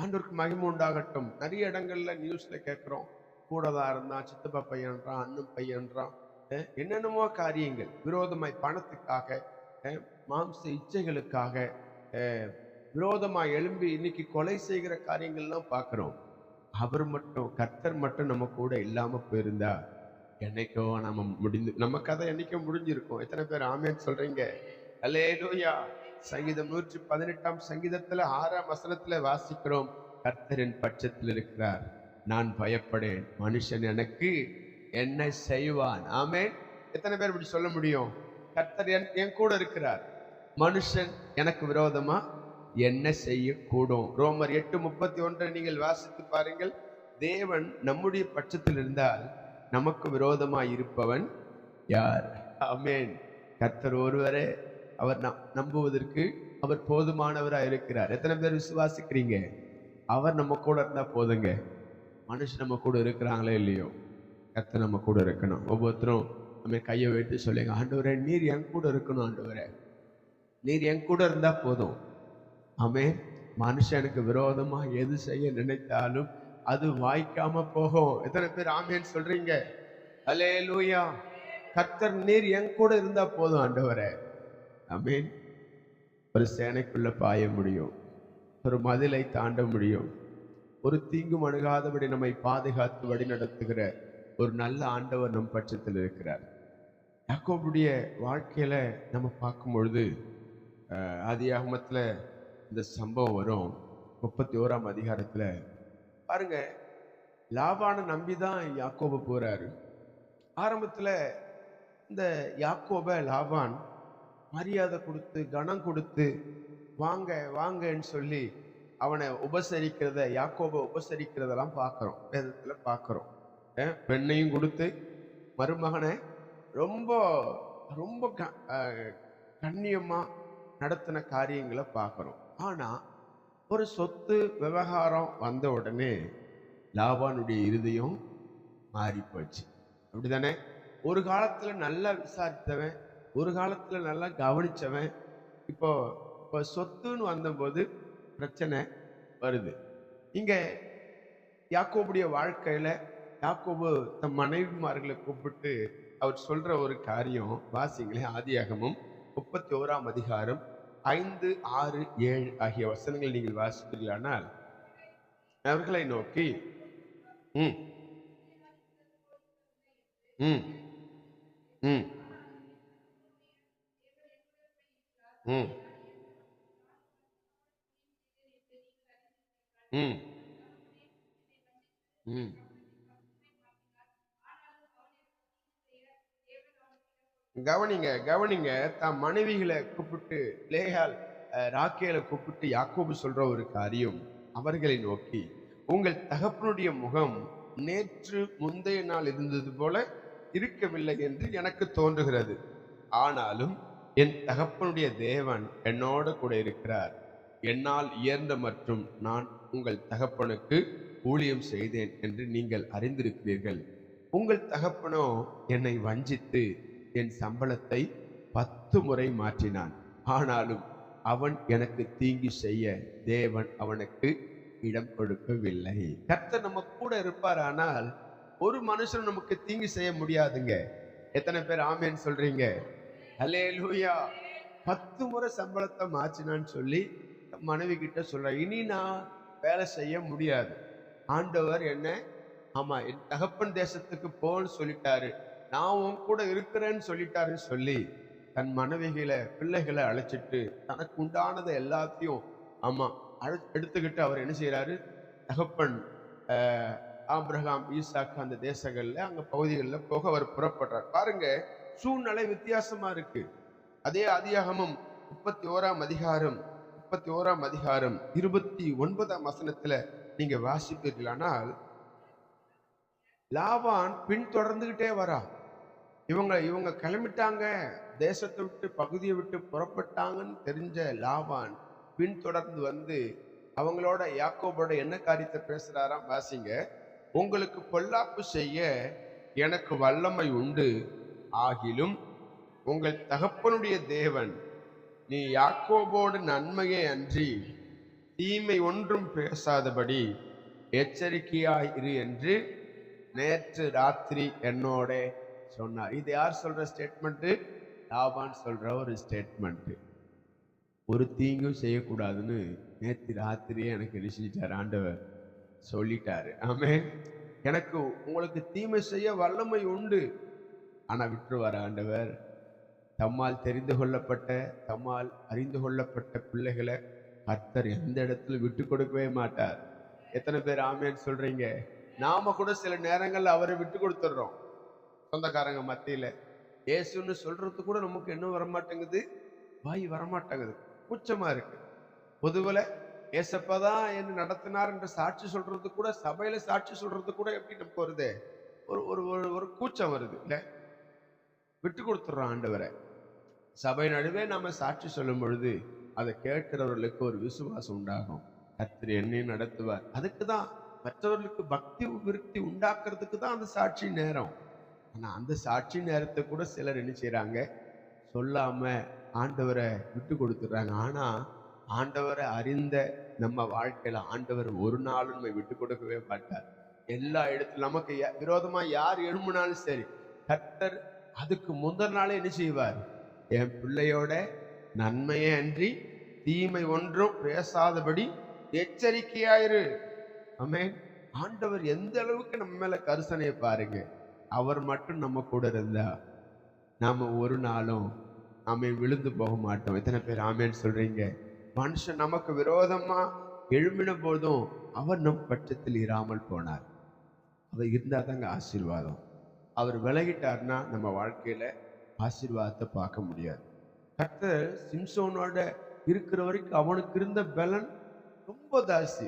ஆண்டவருக்கு மகிமை உண்டாகட்டும். நிறைய இடங்கள்ல நியூஸ்ல கேட்கிறோம், கூடதான் இருந்தான், சித்தப்பா பையன்றான், அண்ணன் பையன்றான், என்னென்னமோ காரியங்கள் விரோதமாய் பணத்துக்காக, மாம்ச இச்சைகளுக்காக விரோதமா எழும்பி இன்னைக்கு கொலை செய்கிற காரியங்கள்லாம் பார்க்கிறோம். அவர் மட்டும், கர்த்தர் மட்டும் நம்ம கூட இல்லாம போயிருந்தா என்னைக்கோ நம்ம கதை என்னைக்கோ முடிஞ்சிருக்கும். எத்தனை பேர் ஆமென் சொல்றீங்க? அல்லேலூயா. சங்கீதம் 118ஆம் சங்கீதத்துல 6ஆம் வசனத்துல வாசிக்கிறோம், கர்த்தரின் பட்சத்தில் இருக்கிறார், நான் பயப்படேன், மனுஷன் எனக்கு என்ன செய்வான். ஆமென். எத்தனை பேர் இப்படி சொல்ல முடியும்? கர்த்தர் என் கூட இருக்கிறார், மனுஷன் எனக்கு விரோதமா என்ன செய்யக்கூடும்? ரோமர் 8:31 நீங்கள் வாசித்து பாருங்கள். தேவன் நம்முடைய பட்சத்தில் இருந்தால் நமக்கு விரோதமா இருப்பவன் யார்? ஆமென். கர்த்தர் ஒருவரே, அவர் நம்புவதற்கு அவர் போதுமானவராக இருக்கிறார். எத்தனை பேர் விசுவாசிக்கிறீங்க? அவர் நம்ம கூட இருந்தா போதுங்க. மனுஷன் நம்ம கூட இருக்கிறாங்களே இல்லையோ, கர்த்தர் நம்ம கூட இருக்கணும். ஒவ்வொருத்தரும் நம்ம கையை வைத்து சொல்லுங்க, ஆண்டவரே நீர் என் கூட இருக்கணும், ஆண்டவரே நீர் என் கூட இருந்தா போதும். ஆமென். மனுஷனுக்கு விரோதமா எது செய்ய நினைத்தாலும் அது வாய்க்காம போகும். எத்தனை பேர் ஆமென் சொல்றீங்க? அல்லேலூயா. கர்த்தர் நீர் என் கூட இருந்தா போதும் ஆண்டவரே. ஆமென். ஒரு சேனைக்குள்ள பாய முடியும், ஒரு மதிலை தாண்ட முடியும், ஒரு தீங்கும் அணுகாதபடி நம்மை பாதுகாத்து வழி நடத்துகிற ஒரு நல்ல ஆண்டவர் நம் பட்சத்தில் இருக்கிறார். யாக்கோபுடைய வாழ்க்கையில நம்ம பார்க்கும் பொழுது ஆதியாகமத்துல இந்த சம்பவம் வரும். 31ஆம் அதிகாரத்துல பாருங்க, லாபானை நம்பிதான் யாக்கோபு போறாரு. ஆரம்பத்துல இந்த யாக்கோபை லாபான் மரியாதை கொடுத்து கனம் கொடுத்து வாங்க வாங்கன்னு சொல்லி அவனை உபசரிக்கிறத, யாக்கோபை உபசரிக்கிறதெல்லாம் பார்க்கிறோம், வேதத்துல பார்க்கிறோம். பெண்ணையும் கொடுத்து மருமகனை ரொம்ப ரொம்ப கண்ணியமா நடத்தின காரியங்களை பார்க்கிறோம். ஆனா ஒரு சொத்து விவகாரம் வந்த உடனே லாபானுடைய இருதயம் மாறி போச்சு. அப்படிதானே? ஒரு காலத்துல நல்லா விசாரித்தவன், ஒரு காலத்துல நல்லா கவனிச்சவன், இப்போ சொத்துன்னு வந்தபோது பிரச்சனை வருது. இங்க யாக்கோபுடைய வாழ்க்கையில யாக்கோபு தம் மனைவிமார்களை கூப்பிட்டு அவர் சொல்ற ஒரு காரியம் வாசிங்களேன். ஆதியாகமம் 31ஆம் அதிகாரம் 5, 6, 7 ஆகிய வசனங்கள் நீங்கள் வாசிப்பீர்களானால், அவர்களை நோக்கி ம் ம் ம் ம் ம் ம் கவனிங்க கவனிங்க. தம் மனைவிகளை கூப்பிட்டு, லேயால் ராக்கேலை கூப்பிட்டு யாக்கோபு சொல்ற ஒரு காரியம், அவர்களை நோக்கி, உங்கள் தகப்பனுடைய முகம் நேற்று முந்தைய நாள் இருந்தது போல இருக்கவில்லை என்று எனக்கு தோன்றுகிறது. ஆனாலும் என் தகப்பனுடைய தேவன் என்னோட கூட இருக்கிறார். என்னால் இயன்ற மற்றும் நான் உங்கள் தகப்பனுக்கு ஊழியம் செய்தேன் என்று நீங்கள் அறிந்திருக்கிறீர்கள். உங்கள் தகப்பனோ என்னை வஞ்சித்து என் சம்பளத்தை 10 முறை மாற்றினான். ஆனாலும் அவன் எனக்கு தீங்கு செய்ய தேவன் அவனுக்கு இடம் கொடுக்கவில்லை. கர்த்தர் நம்ம கூட இருப்பார். ஆனால் ஒரு மனுஷனும் நமக்கு தீங்கு செய்ய முடியாதுங்க. எத்தனை பேர் ஆமேன்னு சொல்றீங்க? அல்லேலூயா. 10 முறை சம்பளத்தை மாற்றினான்னு சொல்லி மனைவி கிட்ட சொல்ற, இனி நான் வேலை செய்ய முடியாது, ஆண்டவர் என்ன ஆமா என் தகப்பன் தேசத்துக்கு போன்னு சொல்லிட்டாரு, நான் உன் கூட இருக்கிறேன்னு சொல்லிட்டாருன்னு சொல்லி தன் மனைவிகளை பிள்ளைகளை அழைச்சிட்டு தனக்கு உண்டானதை எல்லாத்தையும் ஆமா எடுத்துக்கிட்டு அவர் என்ன செய்யறாரு, தகப்பன் ஆபிரகாம் ஈசாக்கு அந்த தேசங்கள்ல அங்க பகுதிகளில் போக அவர் புறப்படுறார். பாருங்க, சூழ்நிலை வித்தியாசமா இருக்கு. அதே ஆதியாகமம் 31ஆம் அதிகாரம் 29ஆம் வசனத்துல நீங்க வாசிப்பீர்களானால், லாபான் பின்தொடர்ந்துகிட்டே வரா. இவங்க கிளம்பிட்டாங்க, தேசத்தை விட்டு பகுதியை விட்டு புறப்பட்டாங்கன்னு தெரிஞ்ச லாபான் பின்தொடர்ந்து வந்து அவங்களோட யாக்கோபோட என்ன காரியத்தை பேசுறாராம், வாசிங்க. உங்களுக்கு பொல்லாப்பு செய்ய எனக்கு வல்லமை உண்டு, ஆகிலும் உங்கள் தகப்பனுடைய தேவன் நீ யாக்கோபோடு நன்மையை அன்றி தீமை ஒன்றும் பேசாதபடி எச்சரிக்கையாயிரு என்று நேற்று ராத்திரி என்னோட சொன்னார். இது யார் சொல்ற ஸ்டேட்மெண்ட்? லாபான் சொல்ற ஒரு ஸ்டேட்மெண்ட். ஒரு தீங்கும் செய்யக்கூடாதுன்னு நேற்று ராத்திரியே எனக்கு ரிசிட்டார், ஆண்டவர் சொல்லிட்டாரு. ஆமென். எனக்கு உங்களுக்கு தீமை செய்ய வல்லமை உண்டு, ஆனா விட்டுருவார் ஆண்டவர். தம்மால் தெரிந்து கொள்ளப்பட்ட தம்மால் அறிந்து கொள்ளப்பட்ட பிள்ளைகளை கர்த்தர் எந்த இடத்துல விட்டு கொடுக்கவே மாட்டார். எத்தனை பேர் ஆமேன்னு சொல்றீங்க? நாம கூட சில நேரங்கள்ல அவரை விட்டு கொடுத்துடுறோம். சொந்தக்காரங்க மத்தியில இயேசுன்னு சொல்றது கூட நமக்கு என்ன வரமாட்டேங்குது, வாய் வரமாட்டேங்குது, கூச்சமா இருக்கு. பொதுவில் ஏசப்பதான் என்ன நடத்தினார் என்று சாட்சி சொல்றது கூட, சபையில சாட்சி சொல்றது கூட எப்படி நமக்கு வருது, ஒரு ஒரு ஒரு கூச்சம் வருது இல்ல? விட்டு கொடுத்துடுறோம் ஆண்டவரை. சபை நடுவே நாம சாட்சி சொல்லும் பொழுது அதை கேட்கிறவர்களுக்கு ஒரு விசுவாசம் உண்டாகும், கர்த்தர் என்னையும் நடத்துவார். அதுக்கு தான் மற்றவர்களுக்கு பக்தி விருத்தி உண்டாக்குறதுக்கு தான் அந்த சாட்சி நேரம். ஆனா அந்த சாட்சி நேரத்தை கூட சிலர் என்ன செய்யறாங்க, சொல்லாம ஆண்டவரை விட்டு கொடுத்துடுறாங்க. ஆனா ஆண்டவரை அறிந்த நம்ம வாழ்க்கையில ஆண்டவர் ஒரு நாளும் நம்ம விட்டு கொடுக்கவே மாட்டார். எல்லா இடத்துல நமக்கு விரோதமா யார் எழும்பினாலும் சரி, கர்த்தர் அதுக்கு முந்தின நாளே என்ன செய்வார், என் பிள்ளையோட நன்மையே அன்றி தீமை ஒன்றும் பேசாதபடி எச்சரிக்கையாயிரு. ஆமென். ஆண்டவர் எந்த அளவுக்கு நம்ம மேல கரிசனையை பாருங்க. அவர் மட்டும் நம்ம கூட இருந்தா நாம ஒரு நாளும் ஆமேன் விழுந்து போக மாட்டோம். எத்தனை பேர் ஆமேன்னு சொல்றீங்க? மனுஷன் நமக்கு விரோதமா எழும்பின போதும் அவர் நம் பட்சத்தில் இராமல் போனார். அவர் இருந்தா தாங்க ஆசீர்வாதம். அவர் விலகிட்டார்னா நம்ம வாழ்க்கையில ஆசீர்வாதத்தை பார்க்க முடியாது. கர்த்தர் சிம்சோனோட இருக்கிற வரைக்கும் அவனுக்கு இருந்த பலன் ரொம்ப தாசி.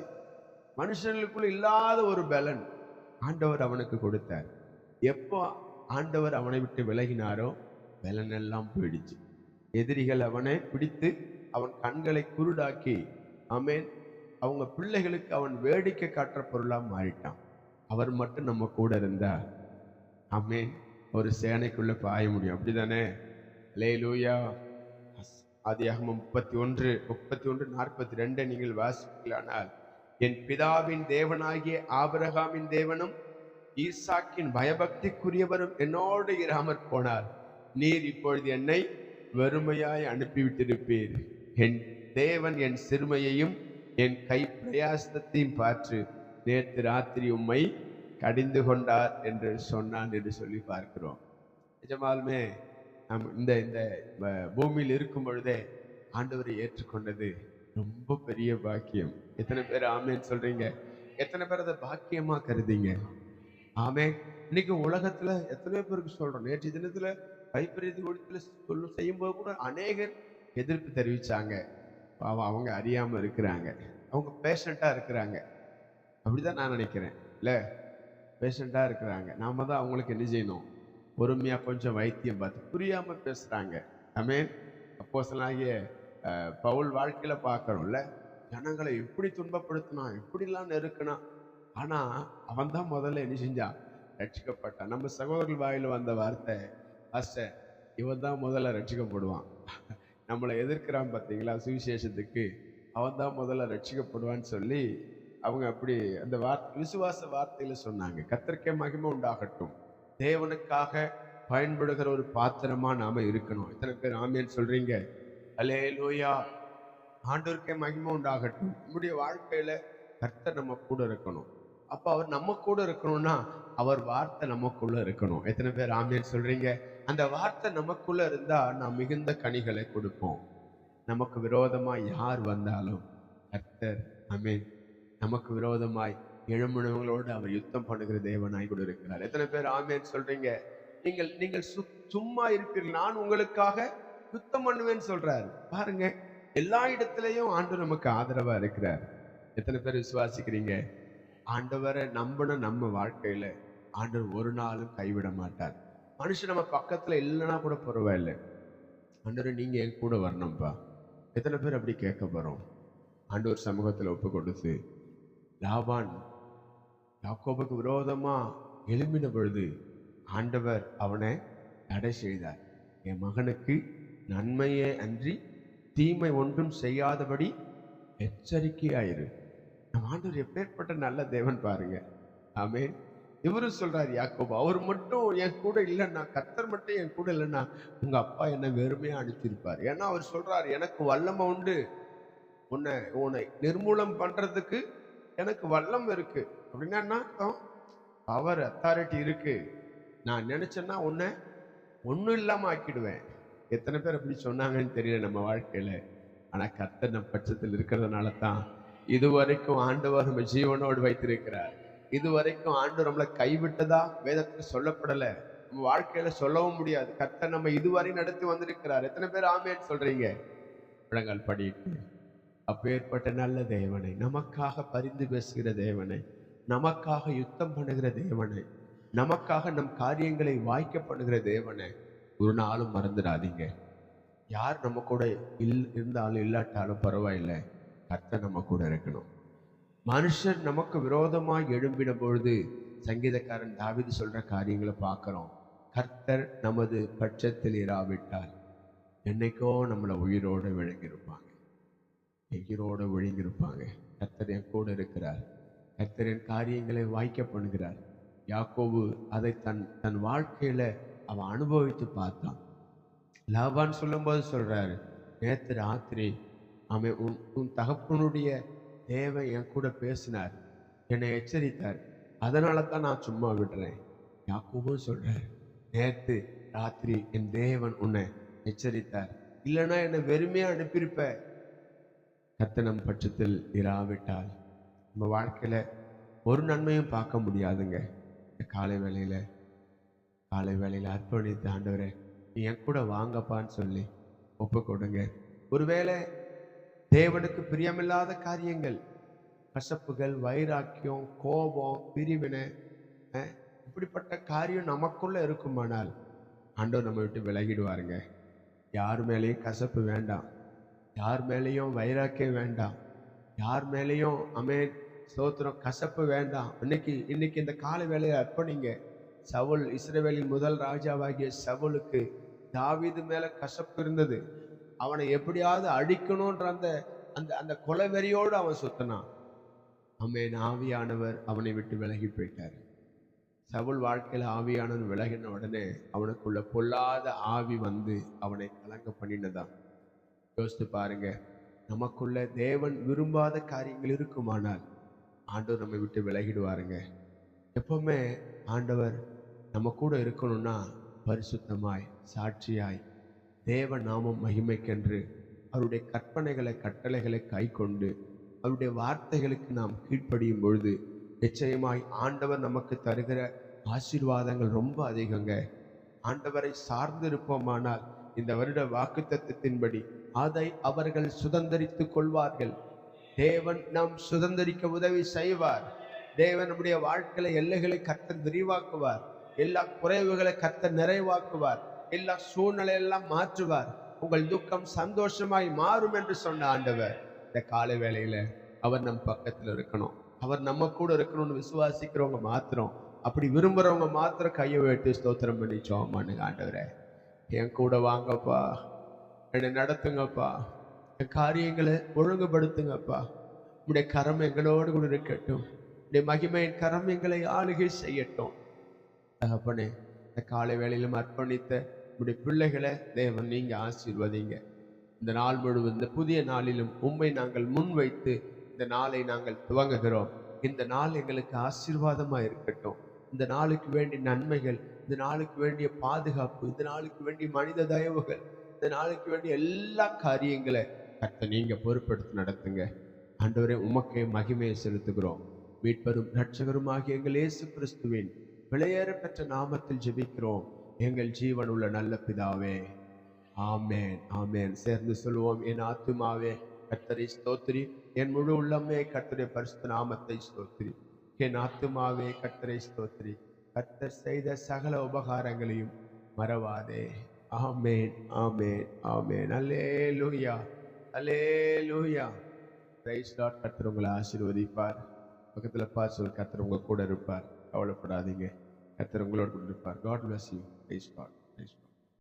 மனுஷர்களுக்குள்ள இல்லாத ஒரு பலன் ஆண்டவர் அவனுக்கு கொடுத்தார். எப்போ ஆண்டவர் அவனை விட்டு விலகினாரோ பலன் எல்லாம் போயிடுச்சு. எதிரிகள் அவனை பிடித்து அவன் கண்களை குருடாக்கி, ஆமேன், அவங்க பிள்ளைகளுக்கு அவன் வேடிக்கை காட்டுற பொருளா மாறிட்டான். அவர் மட்டும் நம்ம கூட இருந்தா ஆமேன் ஒரு சேனைக்குள்ள பாய முடியும். அப்படிதானே? அல்லேலூயா. ஆதியாகமம் 31:42 நீங்கள் வாசிக்கலானால், என் பிதாவின் தேவனாகிய ஆபிரகாமின் தேவனும் ஈசாக்கின் பயபக்திக்குரியவரும் என்னோடு இராமற் போனார். நீர் இப்பொழுது என்னை வெறுமையாய் அனுப்பிவிட்டிருப்பீர். என் தேவன் என் சிறுமையையும் என் கை பிரயாசத்தையும் பார்த்து நேற்று ராத்திரி உம்மை கடிந்து கொண்டார் என்று சொன்னான் என்று சொல்லி பார்க்கிறோம். நிஜமாலுமே நம் இந்த இந்த பூமியில் இருக்கும் பொழுதே ஆண்டவரை ஏற்றுக்கொண்டது ரொம்ப பெரிய பாக்கியம். எத்தனை பேர் ஆமேன்னு சொல்றீங்க? எத்தனை பேர் அதை பாக்கியமா கருதிங்க? ஆமே. இன்னைக்கு உலகத்துல எத்தனையோ பேருக்கு சொல்றோம். நேற்று தினத்துல கைப்பறியது ஒழித்துல செய்யும் போது கூட அநேகர் எதிர்ப்பு தெரிவிச்சாங்க. அவங்க அறியாம இருக்கிறாங்க, அவங்க பேஷண்டா இருக்கிறாங்க. அப்படிதான் நான் நினைக்கிறேன். இல்ல, பேஷண்டா இருக்கிறாங்க. நாம தான் அவங்களுக்கு என்ன செய்யணும், பொறுமையா கொஞ்சம் வைத்தியம் பார்த்து. புரியாம பேசுறாங்க. ஆமென். அப்போஸ்தலனாகிய பவுல் வாழ்க்கையில பார்க்கறோம்ல, ஜனங்களை எப்படி துன்பப்படுத்தினான், எப்படிலாம் நெருக்கினான். ஆனா அவன் தான் முதல்ல என்ன செஞ்சான், ரட்சிக்கப்பட்டான். நம்ம சகோதரர்கள் வாயில வந்த வார்த்தை, பாஸ்டர் இவன் தான் முதல்ல ரட்சிக்கப்படுவான். நம்மளை எதிர்க்கிறான் பார்த்தீங்களா சுவிசேஷத்துக்கு, அவன் தான் முதல்ல ரட்சிக்கப்படுவான்னு சொல்லி அவங்க அப்படி அந்த விசுவாச வார்த்தையில சொன்னாங்க, கர்த்தருக்கே மகிமை உண்டாகட்டும், தேவனுக்காக பயன்படுகிற ஒரு பாத்திரமா நாம இருக்கணும். எத்தனை பேர் ஆமென் சொல்றீங்க? அல்லேலூயா. ஆண்டவருக்கே மகிமை உண்டாகட்டும். நம்முடைய வாழ்க்கையில கர்த்தர் நம்ம கூட இருக்கணும். அப்ப அவர் நம்ம கூட இருக்கணும்னா அவர் வார்த்தை நமக்குள்ள இருக்கணும். எத்தனை பேர் ஆமென் சொல்றீங்க? அந்த வார்த்தை நமக்குள்ள இருந்தா நாம் மிகுந்த கனிகளை கொடுப்போம். நமக்கு விரோதமாய் யார் வந்தாலும் கர்த்தர் ஆமென் நமக்கு விரோதமாய் எழும்பினவங்களோடு அவர் யுத்தம் பண்ணுகிற தேவனாய் கூட இருக்கிறார். எத்தனை பேர் ஆமென் சொல்றீங்க? நீங்கள் சும்மா இருப்பீர்கள், நான் உங்களுக்காக யுத்தம் பண்ணுவேன்னு சொல்றாரு. பாருங்க, எல்லா இடத்திலையும் ஆண்டவர் நமக்கு ஆதரவா இருக்கிறார். எத்தனை பேர் விசுவாசிக்கிறீங்க? ஆண்டவரை நம்பின நம்ம வாழ்க்கையில ஆண்டவர் ஒரு நாளும் கைவிட மாட்டார். மனுஷன் நம்ம பக்கத்துல இல்லைன்னா கூட பரவாயில்லை, ஆண்டவர் நீங்க என் கூட வரணும்பா. எத்தனை பேர் அப்படி கேட்க போறோம்? ஆண்டவர் சமூகத்துல ஒப்பு கொடுத்து லாபான் யாக்கோபுக்கு விரோதமா எழும்பின பொழுது ஆண்டவர் அவனை தடை செய்தார். என் மகனுக்கு நன்மையே அன்றி தீமை ஒன்றும் செய்யாதபடி எச்சரிக்கையாயிரு. நம்ம ஆண்டவர் எப்பேற்பட்ட நல்ல தேவன் பாருங்க. ஆமென். இவரு சொல்றாரு யாக்கோபு, அவர் மட்டும் என் கூட இல்லைன்னா, கர்த்தர் மட்டும் என் கூட இல்லைன்னா உங்க அப்பா என்ன வெறுமையா அனுப்பிச்சிருப்பாரு. ஏன்னா அவர் சொல்றாரு, எனக்கு வல்லமை உண்டு, உன்னை நிர்மூலம் பண்றதுக்கு எனக்கு வல்லம் இருக்கு. அப்படின்னா பவர் அத்தாரிட்டி இருக்கு. நான் நினைச்சேன்னா உன்னை ஒன்றும் இல்லாம ஆக்கிடுவேன். எத்தனை பேர் அப்படி சொன்னாங்கன்னு தெரியல நம்ம வாழ்க்கையில. ஆனா கர்த்தர் நம் பட்சத்தில் இருக்கிறதுனால தான் இதுவரைக்கும் ஆண்டவர் நம்ம ஜீவனோடு வைத்திருக்கிறார். இதுவரைக்கும் ஆண்டவர் நம்மளை கைவிட்டதா வேதத்துல சொல்லப்படலை, நம்ம வாழ்க்கையில சொல்லவும் முடியாது. கர்த்தர் நம்ம இதுவரை நடத்தி வந்திருக்கிறார். எத்தனை பேர் ஆமென் சொல்றீங்க? விளங்கால் படிட்டு அப்பேற்பட்ட நல்ல தேவனை, நமக்காக பரிந்து பேசுகிற தேவனை, நமக்காக யுத்தம் பண்ணுகிற தேவனை, நமக்காக நம் காரியங்களை வாய்க்க பண்ணுகிற தேவனை ஒரு நாளும் மறந்துடாதீங்க. யார் நம்ம கூட இருந்தாலும் இல்லாட்டாலும் பரவாயில்லை, கர்த்தர் நம்ம கூட இருக்கணும். மனுஷர் நமக்கு விரோதமாய் எழும்பின பொழுது சங்கீதக்காரன் தாவீது சொல்ற காரியங்களை பார்க்கிறோம். கர்த்தர் நமது பட்சத்தில் இராவிட்டால் என்னைக்கோ நம்மளை உயிரோடு விழுங்கியிருப்பாங்க, எகிரோடு விழுங்கியிருப்பாங்க. கர்த்தர் என் கூட இருக்கிறார், கர்த்தர் என் காரியங்களை வாய்க்க பண்ணுகிறார். யாக்கோபு அதை தன் வாழ்க்கையில அவன் அனுபவித்து பார்த்தான். லாபான் சொல்லும்போது சொல்றாரு, நேற்று ராத்திரி அவன் உன் தகப்பனுடைய தேவன் என் கூட பேசினார், என்னை எச்சரித்தார், அதனால தான் நான் சும்மா விடுறேன். யாக்கோபும் சொல்றாரு, நேற்று ராத்திரி என் தேவன் உன்னை எச்சரித்தார், இல்லைன்னா என்னை வெறுமையா அனுப்பியிருப்ப. கர்த்தர் நம் பட்சத்தில் இராவிட்டால் நம்ம வாழ்க்கையில ஒரு நன்மையும் பார்க்க முடியாதுங்க. காலை வேளையில அர்ப்பணித்து ஆண்டவரே நீ என் கூட வாங்கப்பான்னு சொல்லி ஒப்பு கொடுங்க. ஒருவேளை தேவனுக்கு பிரியமில்லாத காரியங்கள், கசப்புகள், வைராக்கியம், கோபம், பிரிவினை, இப்படிப்பட்ட காரியம் நமக்குள்ள இருக்குமானால் ஆண்டவர் நம்ம விட்டு விலகிடுவாருங்க. யார் மேலேயும் கசப்பு வேண்டாம், யார் மேலேயும் வைராக்கியம் வேண்டாம், யார் மேலேயும் அமேன் ஸ்தோத்திரம் கசப்பு வேண்டாம். இன்னைக்கு இந்த காலை வேளையை அர்ப்பணிங்க. சவுல், இஸ்ரவேலின் முதல் ராஜாவாகிய சவுலுக்கு தாவீது மேல கசப்பு இருந்தது. அவனை எப்படியாவது அழிக்கணும்ன்ற அந்த கொலைவெறியோடு அவன் சுத்தினான். ஆமென். ஆவியானவர் அவனை விட்டு விலகி போயிட்டார். சவுல் வாழ்க்கையில ஆவியானவர் விலகின உடனே அவனுக்குள்ள பொல்லாத ஆவி வந்து அவனை கலங்க பண்ணினதான். யோசித்து பாருங்க, நமக்குள்ள தேவன் விரும்பாத காரியங்கள் இருக்குமானால் ஆண்டவர் நம்மை விட்டு விலகிடுவாருங்க. எப்பவுமே ஆண்டவர் நம்ம கூட இருக்கணும்னா பரிசுத்தமாய், சாட்சியாய், தேவ நாமம் மகிமைக்கென்று அவருடைய கற்பனைகளை, கட்டளைகளை கை கொண்டு அவருடைய வார்த்தைகளுக்கு நாம் கீழ்ப்படியும் பொழுது நிச்சயமாய் ஆண்டவர் நமக்கு தருகிற ஆசீர்வாதங்கள் ரொம்ப அதிகங்க. ஆண்டவரை சார்ந்து இருப்போமானால் இந்த வருட வாக்குத்தத்தத்தின்படி அதை அவர்கள் சுதந்தரித்துக் கொள்வார்கள். தேவன் நாம் சுதந்தரிக்க உதவி செய்வார். தேவன் நம்முடைய வாழ்க்கையில எல்லைகளை கர்த்தர் விரிவாக்குவார், எல்லா குறைவுகளை கர்த்தர் நிறைவாக்குவார், எல்லா சூழ்நிலையெல்லாம் மாற்றுவார். உங்கள் துக்கம் சந்தோஷமாய் மாறும் என்று சொன்ன ஆண்டவர் இந்த காலை வேளையில அவர் நம் பக்கத்துல இருக்கணும், அவர் நம்ம கூட இருக்கணும்னு விசுவாசிக்கிறவங்க மாத்திரம், அப்படி விரும்புறவங்க மாத்திரம் கையை வெட்டி ஸ்தோத்திரம் பண்ணி சோமானுங்க. ஆண்டவரே என் கூட வாங்கப்பா, என்னை நடத்துங்கப்பா, என் காரியங்களை ஒழுங்குபடுத்துங்கப்பா, உம்முடைய கரம் எங்களோடு கூட இருக்கட்டும். உம்முடைய மகிமையின் கரம் எங்களை ஆளுகை செய்யட்டும். தகப்பனே, இந்த காலை வேளையிலும் அர்ப்பணித்த உம்முடைய பிள்ளைகளை தேவன் நீங்க ஆசீர்வதிங்க. இந்த நாள் முழுவதும், இந்த புதிய நாளிலும் உம்மை நாங்கள் முன்வைத்து இந்த நாளை நாங்கள் துவங்குகிறோம். இந்த நாள் எங்களுக்கு ஆசீர்வாதமா இருக்கட்டும். இந்த நாளுக்கு வேண்டிய நன்மைகள், இந்த நாளுக்கு வேண்டிய பாதுகாப்பு, இந்த நாளுக்கு வேண்டிய மனித தயவுகள், இந்த நாளுக்கு வேண்டிய எல்லா காரியங்களை கர்த்தர் நீங்க பொறுப்பெடுத்து நடத்துங்க. ஆண்டவரே, உமக்கே மகிமையை செலுத்துகிறோம். மீட்பரும் இரட்சகருமாகிய எங்கள் இயேசு கிறிஸ்துவின் விலையேற பெற்ற நாமத்தில் ஜெபிக்கிறோம் எங்கள் ஜீவன் உள்ள நல்ல பிதாவே. ஆமேன், ஆமேன். சேர்ந்து சொல்லுவோம். என் ஆத்துமாவே கர்த்தரை ஸ்தோத்திரி, என் முழு உள்ளமே கர்த்தருடைய பரிசுத்த நாமத்தை ஸ்தோத்திரி. என் ஆத்துமாவே கர்த்தரை ஸ்தோத்திரி, கர்த்தர் செய்த சகல உபகாரங்களையும் மறவாதே. ஆமேன், ஆமேன், ஆமேன். அல்லேலூயா, அல்லேலூயா. Praise lord. கர்த்தர் உங்களை ஆசீர்வதிப்பார். பக்கத்துல பார்த்து சொல்லு, கர்த்தர் உங்க கூட இருப்பார். கவலைப்படாதீங்க, கர்த்தர் உங்களோட கூட இருப்பார். God bless you. Praise God. Praise God.